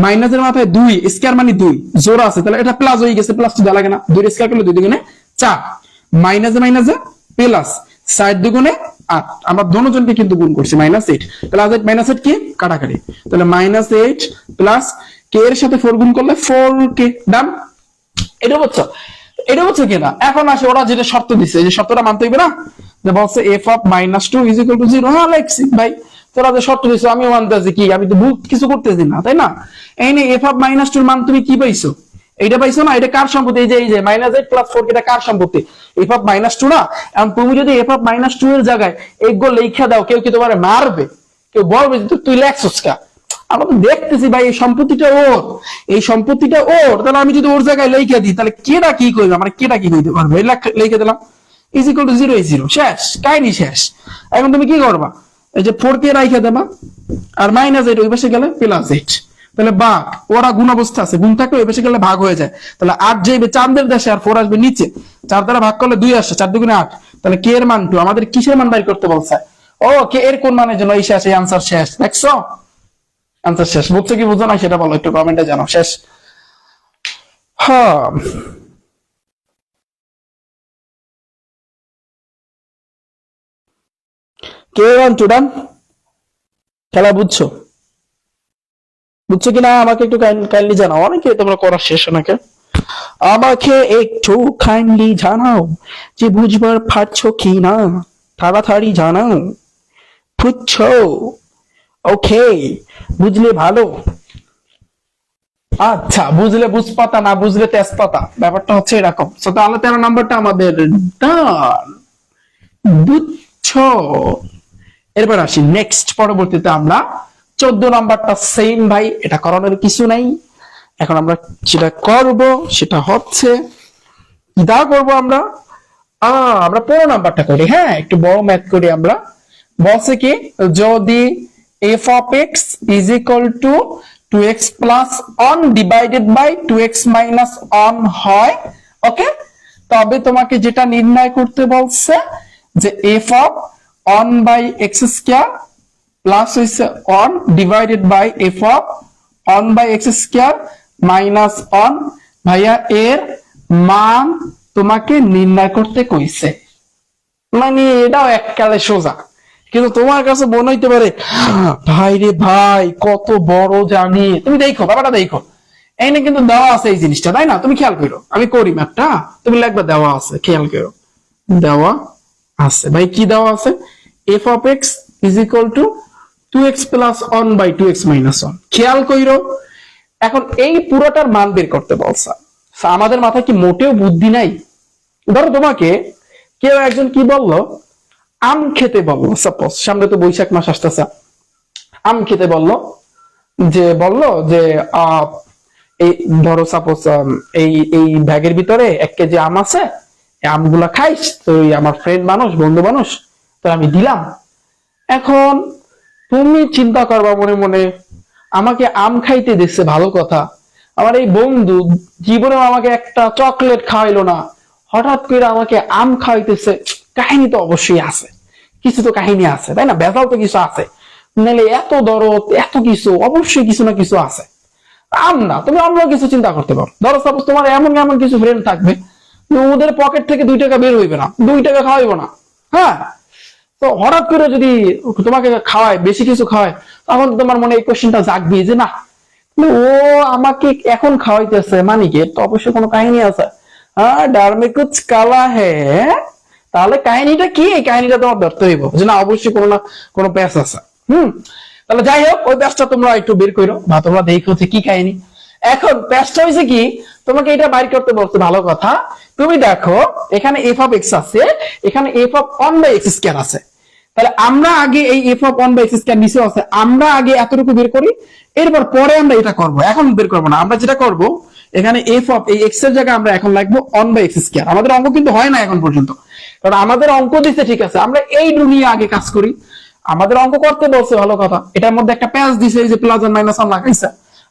মাইনাসের মাথায় 2 স্কয়ার মানে 2 জোড় আছে, তাহলে এটা প্লাস হয়ে গেছে, প্লাস দেওয়া লাগে না, 2 স্কয়ার করলে 2 দুগুণে 4, মাইনাসে মাইনাসে প্লাস 4 দুগুণে 8, আমরা দুজনকে কিন্তু গুণ করছি মাইনাস 8, প্লাস 8 মাইনাস 8 কি কাটাকাটি, তাহলে মাইনাস 8 প্লাস কে এর সাথে 4 গুণ করলে 4 কে ডান, এটা বুঝছো, এটা বুঝছো কিনা। এখন আসে ওরা যেটা শর্ত দিছে, যে শর্তটা মানতে হইবে না, যে বলছে F of minus 2 is equal to 0, হ্যাঁ লেখছি ভাই, তোরা যে শর্ত দিছো আমি মানতেছি, কি আমি তো ভুল কিছু করতেছি না, তাই না। এই নে এফ অফ মাইনাস 2 এর মান তুমি কি পাইছো, এটা পাইছো না, এটা কার সম্পত্তি, এই যে মাইনাস 8 প্লাস 4 এটা কার সম্পত্তি, এফ অফ মাইনাস 2 না। এখন তুমি যদি এফ অফ মাইনাস 2 এর জায়গায় এগো লেখা দাও, কেউ কি তোমারে মারবে, কেউ বলবে যে তুই লেখছস কা, আমরা তো দেখতেছি ভাই এই সম্পত্তিটা ওর, এই সম্পত্তিটা ওর, তাহলে আমি যদি ওর জায়গায় লেখা দিই তাহলে কেডা কি কইবে, মানে কেডা কি কইতে পারবে, লিখে দিলাম ইজ ইকুয়াল টু 0 0, শেষ, কাহিনী শেষ। এখন তুমি কি করবা, এই যে 4 কে রাইখা দেবা, আর মাইনাস 8 ওই পাশে গেলে প্লাস 8, তাহলে বাঘ, ওরা গুণ অবস্থা আছে, গুণ থাকলে ওই বেশি গেলে ভাগ হয়ে যায়। তাহলে 8 যাইবে চাঁদের দেশে আর 4 আসবে নিচে, 4 দ্বারা ভাগ করলে 2 আসে, 4 দুগুণে 8। তাহলে কে এর মান 2। আমাদের কিসের মান বাইর করতে বলছে? ও কে এর কোন মানের জন্য এই শেষ, এই আনসার শেষ। দেখছো আনসার শেষ। বুঝছো কি বুঝো না সেটা বলো, একটু কমেন্টে জানাও। শেষ। হ্যাঁ, কে রান চুডান খেলা বুঝছো? বুঝছো কিনা আমাকে একটু কাইন্ডলি জানাও। অনেকে তোমরা করা শেষ নাকি, আমাকে একটু কাইন্ডলি জানাও যে বুঝবার পারছো কি না, তাড়াতাড়ি জানাও। বুঝছো? ওকে, বুঝলে ভালো। আচ্ছা, বুঝলে বুঝপাতা, না বুঝলে তেজপাতা, ব্যাপারটা হচ্ছে এরকম। তো তাহলে 13 নাম্বারটা আমাদের ডান। বুঝছো? এরপর আসি নেক্সট, পরবর্তীতে আমরা 14 নাম্বারটা সেম ভাই, এটা করানোর কিছু নাই। এখন আমরা যেটা করব সেটা হচ্ছে দা করব আমরা আমরা 15 নাম্বারটা করি। হ্যাঁ, একটু বড় ম্যাথ করি আমরা। বলছে কি, যদি f of x is equal to 2x plus 1 divided by 2x minus 1 হয়, ওকে, তবে তোমাকে যেটা নির্ণয় করতে বলছে যে f of 1 by x square plus হইছে 1 divided by f of 1 by x square minus 1, ভাইয়া এর মান তোমাকে নির্ণয় করতে কইছে। মানে এটাও এককালে সোজা, কিন্তু তোমার কাছে মনে হইতে পারে ভাই রে ভাই কত বড় জানি। তুমি দেখো ব্যাপারটা দেখো, এখানে কিন্তু দেওয়া আছে এই জিনিসটা, তাই না? তুমি খেয়াল করো, আমি করি ম্যাথটা, তুমি লিখবা দেওয়া আছে, খেয়াল করো দেওয়া আছে। ভাই কি দেওয়া আছে? f of x is equal to 2x plus 1 by 2x minus 1। খেয়াল কইরো, এখন এই পুরোটার মান বের করতে বলছে। আমাদের মাথায় কি মোটেও বুদ্ধি নাই? ধরো তোমাকে কেউ একজন কি বললো, আম খেতে বললো, সাপোজ সামনে তো বৈশাখ মাস আসতেছে, আম খেতে বললো, যে এই ধরো সাপোজ এই এই ব্যাগের ভিতরে 1 কেজি আম আছে, এই আমগুলা খাইস তো, আমার ফ্রেন্ড মানুষ, বন্ধু মানুষ, তো আমি দিলাম। এখন তুমি চিন্তা করবা মনে মনে, আমাকে আম খাইতে দিচ্ছে ভালো কথা, আমার এই বন্ধু জীবনেও আমাকে একটা চকলেট খাওয়াইলো না, হঠাৎ করে আমাকে আম খাওয়াইতেছে, কাহিনী তো অবশ্যই আছে, কিছু তো কাহিনী আছে, তাই না? বেজাল তো কিছু আছে, নাহলে এত দরদ এত কিছু, অবশ্যই কিছু না কিছু আছে। আম না, তুমি অন্য কিছু চিন্তা করতে পারো। ধরো সাপোজ তোমার এমন এমন কিছু ফ্রেন্ড থাকবে, ওদের পকেট থেকে 2 টাকা বের হইবে না, 2 টাকা খাওয়াইবো না, হ্যাঁ, তো হঠাৎ করে যদি তোমাকে খাওয়ায়, বেশি কিছু খাওয়ায়, তখন তোমার মনে এই কোশ্চেনটা জাগবে যে না, ও আমাকে এখন খাওয়াইতেছে মানে কি, তো অবশ্যই কোনো কাহিনী আছে। হ্যাঁ, ডার মে কুছ কালা হ্যায়, তাহলে কাহিনীটা কি? এই কাহিনীটা তোমার ধরতে হইব যে না, অবশ্যই কোনো না কোনো প্যাচ আছে। তাহলে যাই হোক, ওই প্যাচটা তোমরা একটু বের করো বা তোমরা দেখো যে কি কাহিনী। এখন প্যাচটা হয়েছে কি, তোমাকে এটা বাইর করতে বলছে, ভালো কথা। তুমি দেখো এখানে f of x আছে, এখানে f of 1 by x square আছে। তাহলে আমরা আগে এই f of 1 by x square নিচে আছে, আমরা আগে এতটুকু বের করি, এরপর পরে আমরা এটা করব। এখন বের করব না, আমরা যেটা করব, এখানে f of এই x এর জায়গায় আমরা এখন লিখবো 1 by x স্কয়ার। আমাদের অঙ্ক কিন্তু হয় না এখন পর্যন্ত, কারণ আমাদের অঙ্ক দিতে, ঠিক আছে, আমরা এই দুনিয়া আগে কাজ করি। আমাদের অঙ্ক করতে বলছে, ভালো কথা, এটার মধ্যে একটা প্যাচ দিছে, এই যে প্লাস আর মাইনাস 1 লাগাইছে,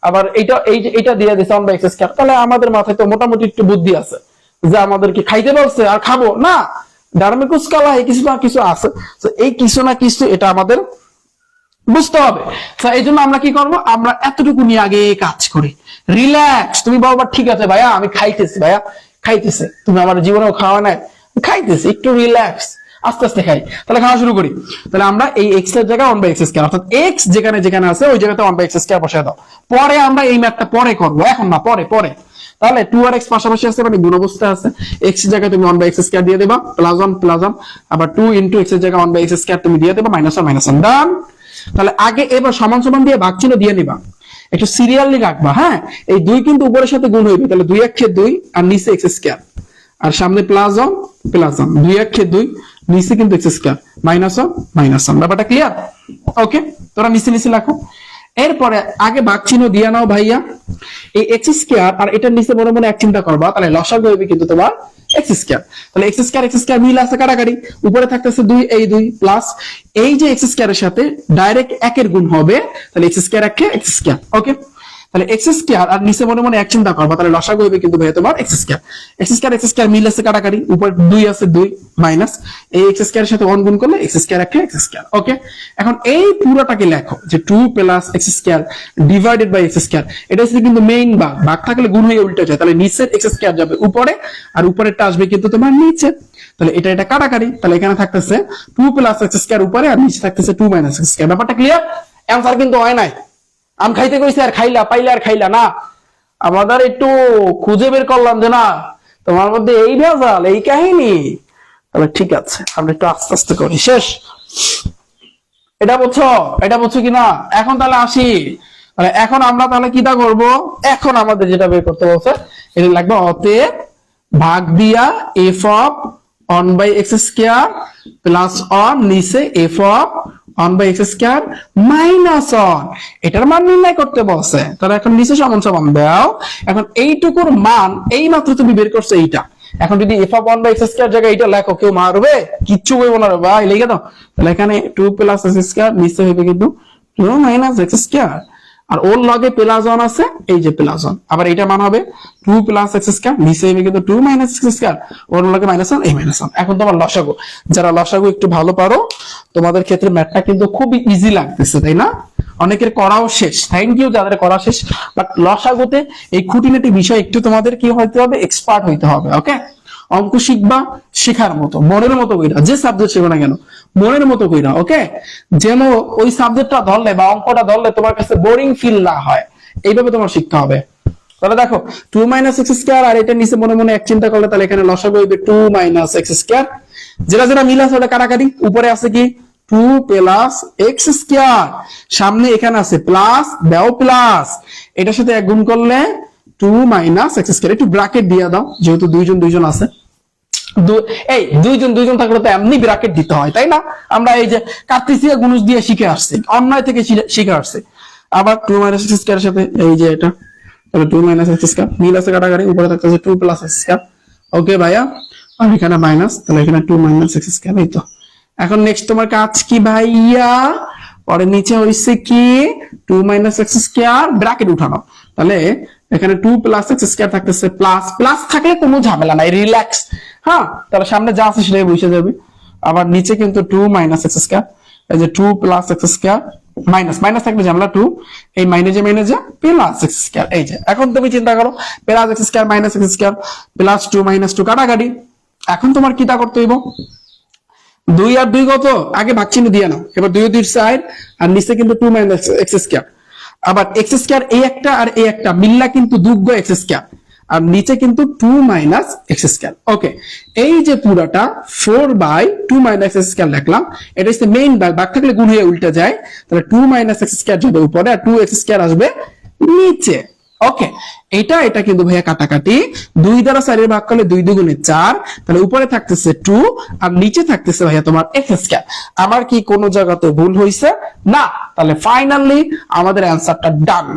আবার এইটা দিয়ে দিছে 1 by x স্কয়ার। তাহলে আমাদের মাথায় তো মোটামুটি একটু বুদ্ধি আছে যে আমাদের কি খাইতে বলছে আর খাবো না, ডারমে কুছ কালা, এই কিছু না কিছু আছে। তো এই কিছু না কিছু এটা আমাদের বুঝতে হবে। এই জন্য আমরা কি করব, আমরা এতটুকু নিয়ে আগে কাজ করি, রিল্যাক্স। তুমি বলবা ঠিক আছে ভাইয়া আমি খাইতেছি, ভাইয়া খাইতেছে, তুমি আমার জীবনেও খাওয়া নাই, খাইতেছি, একটু রিল্যাক্স, আস্তে আস্তে খাই। তাহলে খাওয়া শুরু করি। তাহলে আমরা এই এক্স এর জায়গায় 1 by x স্কয়ার, অর্থাৎ এক্স যেখানে যেখানে আছে ওই জায়গাতে 1 by x স্কয়ার বসায় দাও। পরে আমরা এই ম্যাথটা পরে করব, এখন না, পরে পরে। তাহলে 2 আর x পাশাপাশি আছে, মানে গুণ অবস্থায় আছে, x এর জায়গায় তুমি 1 by x স্কয়ার দিয়ে দেবা, প্লাস 1 প্লাস 1, আবার 2 ইনটু x এর জায়গায় 1 by x স্কয়ার তুমি দিয়ে দেবা, মাইনাস 1 মাইনাস 1, ডান। তাহলে আগে এবার সমান সমান দিয়ে ভাগ চিহ্ন দিয়ে নিবা, একটু সিরিয়ালি রাখবা। হ্যাঁ, এই 2 কিন্তু উপরের সাথে গুণ হইবে, তাহলে 2 1 কে 2 আর নিচে x স্কয়ার, আর সামনে প্লাস 1 প্লাস 1, 2 1 কে 2, নিচে কিন্তু x স্কয়ার, মাইনাস 1 মাইনাস 1। ব্যাপারটা ক্লিয়ার? ওকে, তোরা নিচে নিচে রাখো। এরপরে আগে ভাগ চিহ্ন দিয়ে নাও ভাইয়া, এই x স্কয়ার আর এটার নিচে মনে মনে এক চিন্তা করবা, তাহলে লসাগু হবে কিন্তু তোমার x স্কয়ার। তাহলে x স্কয়ার মিল আছে কাটাকাটি, উপরে থাকতেছে 2, এই 2 প্লাস এই যে x স্কয়ারের সাথে ডাইরেক্ট 1 এর গুণ হবে, তাহলে x স্কয়ার 1 কে x স্কয়ার। ওকে, তাহলে এক্স স্কয়ার আর নিচে মনে মনে এক চিন্তা করবা, তাহলে লসাগু হবে কিন্তু ভাইয়া তোমার এক্স স্কয়ার। এক্স স্কয়ার মিল আছে কাটাকাটি, উপর 2 আছে 2 মাইনাস এই এক্স স্কয়ারের সাথে 1 গুণ করলে এক্স স্কয়ার একটা এক্স স্কয়ার। ওকে, এখন এই পুরোটাকে লেখো যে 2 plus x square divided by x square. এটা হচ্ছে কিন্তু মেইন ভাগ, ভাগ থাকলে গুণ হয়ে উল্টে যায়, তাহলে নিচের এক্স স্কয়ার যাবে উপরে আর উপরেরটা আসবে কিন্তু তোমার নিচে। তাহলে এটা কাটাকাটি, তাহলে এখানে থাকতেছে 2 প্লাস এক্স স্কয়ার উপরে আর নিচে থাকতেছে 2 মাইনাস এক্স স্কয়ার। ব্যাপারটা ক্লিয়ার? অ্যানসার কিন্তু হয় নাই। আম খাইতে কইছে আর খাইলা, পাইলে আর খাইলা না। আমাদের একটু খুঁজে বের করলাম যে না তোমার মধ্যে এই ভেজাল, এই কাহিনী। তাহলে ঠিক আছে, আমরা একটু আস্তে আস্তে করি। শেষ? এটা বুঝছো কিনা? এখন তাহলে আসি, তাহলে এখন আমরা তাহলে কিটা করব? এখন আমাদের যেটা বের করতে বলছে এটা লাগবে অতএব ভাগ দিয়া f of 1 by x square plus one নিচে f of 1 by x square minus one, এটার মান নির্ণয় করতে বলছে। তাহলে এখন নিচে সমান সমান দাও। এখন এইটুকুর মান এই মাত্র তুমি বের করছো এইটা, এখন যদি f of 1 by x square জায়গায় এটা লেখো, কেউ মারবে? কিচ্ছু বলবো না রে ভাই, লিখে দাও। তাহলে এখানে 2 প্লাস এক্স স্কয়ার নিচে হবে কিন্তু 2 মাইনাস এক্স স্কয়ার, আর ওর লগে প্লাস 1 আছে, এই যে প্লাস 1, আবার এটা মান হবে 2 প্লাস এক্স স্কয়ার নিচে হবে কিন্তু 2 মাইনাস এক্স স্কয়ার, ওর লগে মাইনাস 1 এই মাইনাস 1। এখন তোমার লসাগু, যারা লসাগু একটু ভালো পারো তোমাদের ক্ষেত্রে ম্যাথটা কিন্তু খুবই ইজি লাগতেছে, তাই না? অনেকের করাও শেষ, থ্যাংক ইউ যাদের করা শেষ। বাট লসাগুতে এই খুঁটিনাটি বিষয় একটু তোমাদের কি হইতে হবে, এক্সপার্ট হইতে হবে। ওকে, অঙ্ক শিখবা শেখার মতো, মনের মতো কইরা, যে সাবজেক্ট শিখো না কেন মনের মতো কইরা। ওকে, যেন ওই সাবজেক্টটা ধরলে বা অঙ্কটা ধরলে তোমার কাছে বোরিং ফিল না হয়, এইভাবে তোমার শিখতে হবে। তাহলে দেখো 2 মাইনাস এক্স স্কয়ার আর এটা নিচে মনে মনে এক চিন্তা করলে তাহলে এখানে লসাগু হইবে 2 মাইনাস এক্স স্কয়ার। যেটা যেটা মিল আছে ওটা কাটাকাটি, উপরে আছে কি 2 প্লাস এক্স স্কয়ার, সামনে এখানে আছে প্লাস, দাও প্লাস, এটার সাথে এক গুণ করলে 2 মাইনাস এক্স স্কয়ার। একটু ব্র্যাকেট দিয়ে দাও, যেহেতু দুইজন আছে। এই দুইজন থাকলে তো এমনি ব্র্যাকেট দিতে হয়, তাই না? আমরা এই যে কার্তেসিয়া গুণজ দিয়ে শিখে আসছি, অন্যায় থেকে শিখে আসছি। আবার 2 মাইনাস এক্স স্কয়ার সাথে এই যে এটা, তাহলে 2 মাইনাস এক্স স্কয়ার মিল আছে কাটাকাটি, উপরে থাকতেছে 2 প্লাস এক্স স্কয়ার। ওকে ভাইয়া, আর এখানে মাইনাস, তাহলে এখানে 2 মাইনাস এক্স স্কয়ার। এই তো এখন নেক্সট তোমার কাজ কি ভাইয়া? পরে নিচে হইছে কি 2 মাইনাস এক্স স্কয়ার, ব্র্যাকেট উঠানো। তাহলে এখানে 2 প্লাস এক্স স্কয়ার থাকতেছে, প্লাস প্লাস থাকলে কোনো ঝামেলা নাই, রিল্যাক্স। হ্যাঁ, তাহলে সামনে যা আছে সেটাই বসে যাবে। আবার নিচে কিন্তু 2 মাইনাস এক্স স্কয়ার, এই যে 2 plus x square, minus minus থাকবে ঝামেলা, 2 এই মাইনাসে প্লাস এক্স স্কয়ার। এই যে এখন তুমি চিন্তা করো, plus x square minus x square plus 2 minus 2 কাটাকাটি। এখন তোমার কিটা করতে হইব? 2 আর 2 কত? আগে ভাগ চিহ্ন দিয়ে নাও। এবার 2 2 সাইড আর নিচে কিন্তু 2 মাইনাস এক্স স্কয়ার। আবার এক্স স্কয়ার এই একটা আর এই একটা মিললা কিন্তু দুগ্গ এক্স স্কয়ার, আর নিচে কিন্তু 2 মাইনাস এক্স স্কয়ার। ওকে, এই যে পুরাটা 4 বাই 2 মাইনাস এক্স স্কয়ার লিখলাম, এটা হচ্ছে মেইন ভাগ, ভাগ থাকলে গুণ হয়ে উল্টে যায়। তাহলে 2 মাইনাস এক্স স্কয়ার যাবে উপরে আর 2 এক্স স্কয়ার আসবে নিচে। ওকে, এটা কিন্তু ভাইয়া কাটাকাটি, 2 দ্বারা 4 এর ভাগ করলে 2 দুগুণে 4, তাহলে উপরে থাকতেছে 2 আর নিচে থাকতেছে ভাইয়া তোমার এক্স স্কয়ার। আমার কি কোনো জায়গাতে ভুল হইছে? না। তাহলে ফাইনালি আমাদের অ্যানসারটা ডান।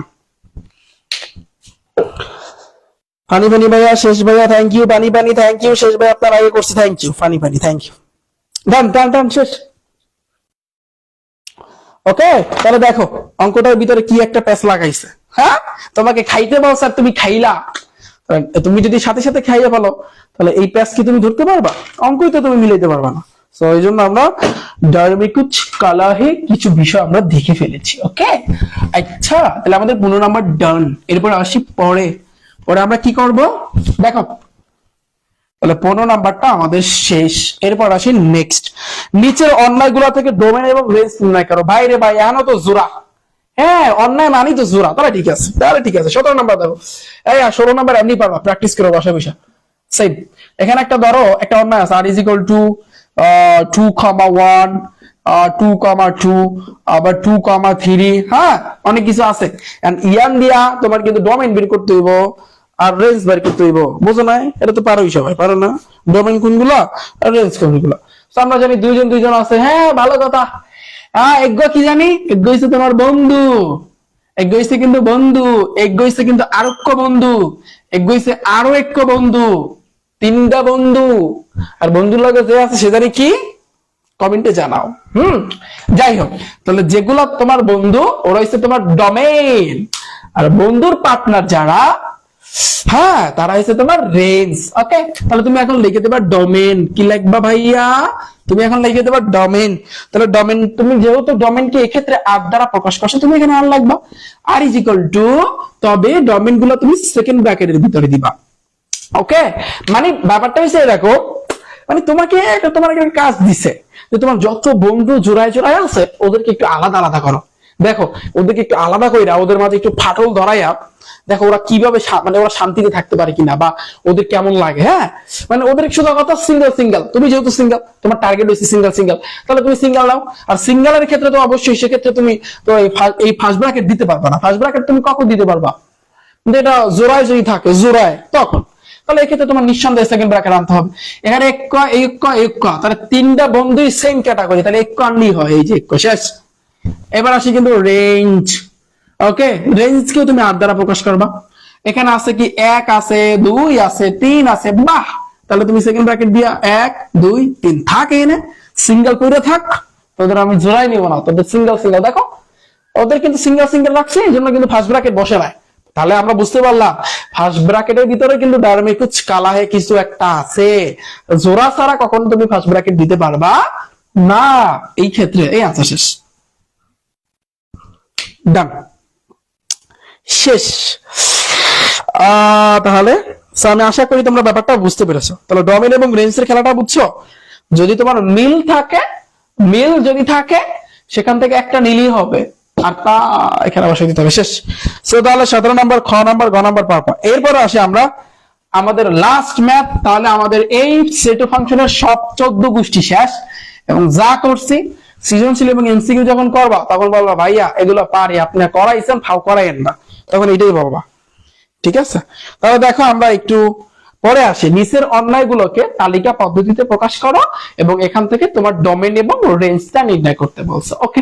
ফানি ভাইয়া শেষ, ভাইয়া থ্যাংক ইউ। পানি থ্যাংক ইউ শেষ, ভাই আপনার আগে করছি, থ্যাংক ইউ। ফানি থ্যাংক ইউ। ডান শেষ। ওকে, তাহলে দেখো অঙ্কটার ভিতরে কি একটা প্যাচ লাগাইছে। হ্যাঁ, তোমাকে খাইতে বলছে আর তুমি খাইলা। তুমি যদি সাথে সাথে খাইয়ে ফেলো তাহলে এই প্যাচ কি তুমি ধরতে পারবা? অঙ্কই তো তুমি মিলাইতে পারবা না। সো এই জন্য আমরা ডারমিকুচ কালাহে কিছু বিষয় আমরা দেখে ফেলেছি। ওকে, আচ্ছা, তাহলে আমাদের 15 নাম্বার ডান। এরপর আসি পরে আমরা কি করব দেখো। তাহলে 15 নাম্বারটা আমাদের শেষ। এরপর আসি নেক্সট, নিচের অন্যায়গুলো থেকে ডোমেন এবং রেঞ্জ নির্ণয় করো। ভাই রে ভাই, এনো তো জোড়া। হ্যাঁ, অন্যায় মানি তো জোড়া। তাহলে ঠিক আছে 17 নাম্বার দেখো। এই 16 নাম্বার এমনি পারবা, প্র্যাকটিস করো বসে বসে। সেম এখানে একটা ধরো, একটা অন্যায় আছে, আর ইজ ইকুয়াল টু 2,1 2,2 আবার 2,3। হ্যাঁ, অনেক কিছু আছে। ইয়ান দিয়া তোমার কিন্তু ডোমেইন বের করতে হইব আর রেঞ্জ বের করতে হইব। বুঝো নাই? এটা তো পারোই সবাই, পারো না? ডোমেইন কোনগুলো আর রেঞ্জ কোনগুলো। তো আমরা জানি দুইজন আছে। হ্যাঁ, ভালো কথা। হ্যাঁ, এগ্গ কি জানি? এগ্গ হইছে তোমার বন্ধু, এগ্গ হইছে কিন্তু বন্ধু, এগ্গ হইছে কিন্তু আরক্য বন্ধু, এগ্গ হইছে আরো এক বন্ধু, 3টা বন্ধু। আর বন্ধুর লগে যে আছে সে জানি কি? কমেন্টে জানাও। যাই হোক, তাহলে যেগুলা তোমার বন্ধু ওরা হচ্ছে তোমার ডোমেইন, আর বন্ধুর পার্টনার যারা, হ্যাঁ, তারা হচ্ছে তোমার রেঞ্জ। ওকে, তাহলে তুমি এখন লিখে দেবা ডোমেন। কি লিখবা ভাইয়া? তুমি এখন লিখে দেবা ডোমেন। তাহলে ডোমেন, তুমি যেহেতু ডোমেনকে এক্ষেত্রে আর দ্বারা প্রকাশ করছো, তুমি এখানে আর লিখবা আর ইজ ইকুয়াল টু, তবে ডোমেন গুলো তুমি সেকেন্ড ব্র্যাকেটের ভিতরে দিবা। ওকে, মানে ব্যাপারটা হচ্ছে দেখো, মানে তোমাকে তোমার একটা কাজ দিছে যে তোমার যত বন্ধু জোড়ায় জোড়ায় আছে ওদেরকে একটু আলাদা আলাদা করো। দেখো ওদেরকে একটু আলাদা কইরা ওদের মাঝে একটু ফাটল ধরাইয়া দেখো ওরা কিভাবে মানে ওরা শান্তিতে থাকতে পারে কিনা, বা ওদের কেমন লাগে। হ্যাঁ, মানে ওদের শুধু কথা সিঙ্গেল সিঙ্গেল, তুমি যেহেতু সিঙ্গেল, তোমার টার্গেট হচ্ছে সিঙ্গেল সিঙ্গেল, তাহলে তুমি সিঙ্গেল নাও। আর সিঙ্গেলের ক্ষেত্রে তো অবশ্যই সেক্ষেত্রে তুমি তো এই ফার্স্ট ব্র্যাকেট দিতে পারবা না। ফার্স্ট ব্র্যাকেট তুমি কখন দিতে পারবা? যেটা জোড়ায় যদি থাকে, জোড়ায়, তখন। তাহলে এক্ষেত্রে তোমার নিঃসন্দেহে সেকেন্ড ব্র্যাকেট আনতে হবে। এখানে এক তাহলে তিনটা বন্ধুই সেম ক্যাটাগরি, তাহলে এক আনলেই হয়। এই যে এক শেষ। এবার আসি কিন্তু রেঞ্জ। ওকে, রেঞ্জকেও তুমি আর দ্বারা প্রকাশ করবা। এখানে আছে কি, এক আছে, দুই আছে, তিন আছে, বাহ, তাহলে তুমি সেকেন্ড ব্র্যাকেট দিয়া এক, দুই, তিন থাক, এনে সিঙ্গেল করে থাক। তোদের আমি জোড়াই নিব না, তোদের সিঙ্গেল সিঙ্গেল। দেখো ওদের কিন্তু সিঙ্গেল সিঙ্গেল রাখছে, এই জন্য কিন্তু ফার্স্ট ব্র্যাকেট বসে নাই। তাহলে আমরা বুঝতে পারলাম ফার্স্ট ব্র্যাকেটের ভিতরে কিন্তু ডারমে কুছ কালা হে কিছু একটা আছে। জোড়া ছাড়া কখনো তুমি ফার্স্ট ব্র্যাকেট দিতে পারবা না এই ক্ষেত্রে। এই আনসার শেষ, ডান, শেষ। তাহলে আমি আশা করি তোমরা ব্যাপারটা বুঝতে পেরেছো। তাহলে ডোমেন এবং রেঞ্জের খেলাটা বুঝছো। যদি তোমার মিল থাকে, মিল যদি থাকে সেখান থেকে একটা নিলেই হবে, আর তা এখানে বসে দিতে হবে। শেষ। সো তাহলে 17 নম্বর, খ নম্বর, গ নম্বর পাবো। এরপরে আসি আমরা আমাদের লাস্ট ম্যাথ। তাহলে আমাদের এই সেট ফাংশনের সব 14 গোষ্ঠী শেষ। এবং যা করছি সৃজনশীল এবং এমসিকিউ যখন করবা তখন বলবা ভাইয়া এগুলো পারি, আপনি করাইছেন, ফাও করাইেন না, তখন এটাই বলবা। ঠিক আছে, তাহলে দেখো আমরা একটু পরে আসি। নিচের অন্যায়গুলোকে তালিকা পদ্ধতিতে প্রকাশ করো এবং এখান থেকে তোমার ডোমেন এবং রেঞ্জটা নির্ণয় করতে বলছে। ওকে,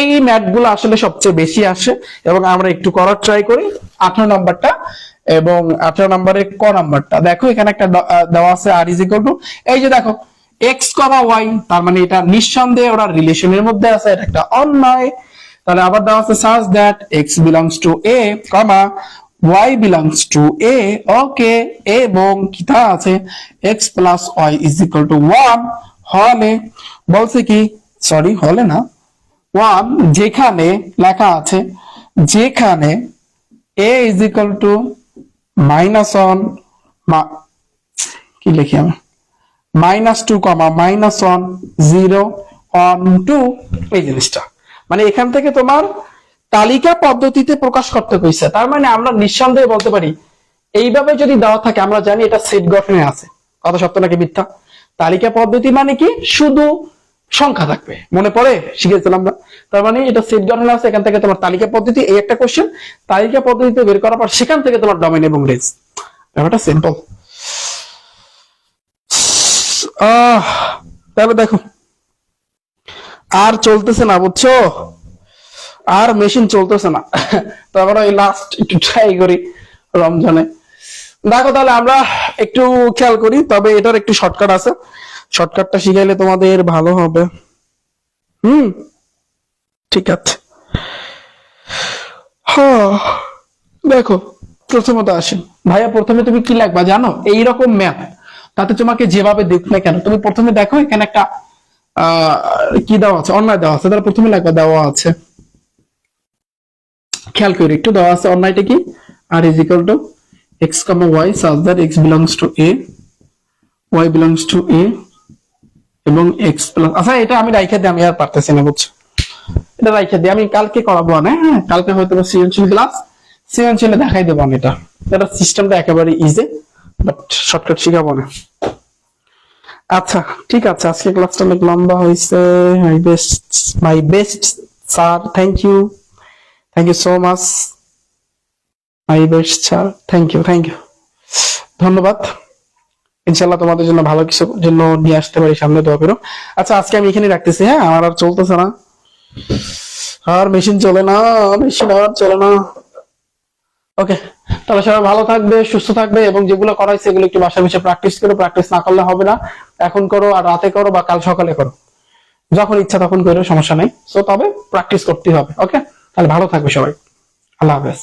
এই ম্যাথগুলো আসলে সবচেয়ে বেশি আসে এবং আমরা একটু করার ট্রাই করি। 18 নাম্বারটা এবং 18 নম্বরের ক নাম্বারটা দেখো, এখানে একটা দেওয়া আছে আর ইজ ইকুয়াল টু, এই যে দেখো এক্স কমা ওয়াই, তার মানে এটা নিঃসন্দেহে ওরা রিলেশনের মধ্যে আছে, এটা একটা অন্যায়। তাহলে আবার দেওয়া আছে such that x belongs to a, y belongs to a, ওকে, এবং কিটা আছে x plus y is equal to 1 হলে, বলছে কি, সরি হলে না, 1 যেখানে লেখা আছে, যেখানে a is equal to -1, কি লিখি আমি, -2, -1, 0, 1, 2, এই জিনিসটা। মানে এখান থেকে তোমার তালিকা পদ্ধতিতে প্রকাশ করতে কইছে। তার মানে আমরা নিঃসন্দেহে বলতে পারি এইভাবে যদি দেওয়া থাকে আমরা জানি এটা সেট গঠনে আছে। কথা সত্য নাকি মিথ্যা? তালিকা পদ্ধতি মানে কি, শুধু সংখ্যা থাকবে, মনে পড়ে শিখেছিলাম আমরা। তার মানে এটা সেট গঠনে আছে, এখান থেকে তোমার তালিকা পদ্ধতি, এই একটা কোশ্চেন, তালিকা পদ্ধতিতে বের করার পর সেখান থেকে তোমার ডোমেন এবং রেঞ্জ। ব্যাপারটা সিম্পল। তাহলে দেখো আর চলতেছে না, বুঝছো, আর মেশিন চলতেছে না। তারপর এই লাস্ট একটু ট্রাই করি রমজানে। দেখো তাহলে আমরা একটু খেয়াল করি, তবে এটার একটু শর্টকাট আছে, শর্টকাটটা শিখাইলে তোমাদের ভালো হবে। ঠিক আছে, দেখো প্রথমত আসেন ভাইয়া, প্রথমে তুমি কি লাগবা জানো, এইরকম ম্যাথ তাতে তোমাকে যেভাবে দেখ না কেন, তুমি প্রথমে দেখো এখানে একটা কি দেওয়া আছে, অন্যায় দেওয়া আছে, তাহলে প্রথমে লাগবা দেওয়া আছে, খেয়াল করি একটু, দেওয়া আছে অন্যায়টা কি, R is equal to x, y such that x belongs to a, y belongs to a এবং x প্লাস, আচ্ছা এটা আমি রাইখা দিই, আমি আর পারতেছি না, বুঝছো, এটা রাইখা দিই, আমি কালকে করাবো না। হ্যাঁ, কালকে হয়তো সৃজনশীল ক্লাস, সৃজনশীলে দেখাই দেবো আমি এটা, এটা সিস্টেমটা একেবারে ইজি, বাট শর্টকাট শিখাবো না। আচ্ছা ঠিক আছে, আজকে ক্লাসটা অনেক লম্বা হয়েছে। My best sir, thank you so much, my best sir, thank you ধন্যবাদ। ইনশাল্লাহ তোমাদের জন্য ভালো কিছু জন্য নিয়ে আসতে পারি, সামনে দোয়া করো। আচ্ছা আজকে আমি এখানে রাখতেছি, হ্যাঁ, আমার আর চলতেছে না, আর মেশিন চলে না, আর চলে না। ওকে, তাহলে সবাই ভালো থাকবে, সুস্থ থাকবে, এবং যেগুলো করাইছে এগুলো একটু বাসায় বসে প্র্যাকটিস করো, প্র্যাকটিস না করলে হবে না, এখন করো, আর রাতে করো, বা কাল সকালে করো, যখন ইচ্ছা তখন করো, সমস্যা নেই। সো তবে প্র্যাকটিস করতে হবে। ওকে, তাহলে ভালো থাকবে সবাই, আল্লাহ হাফেজ।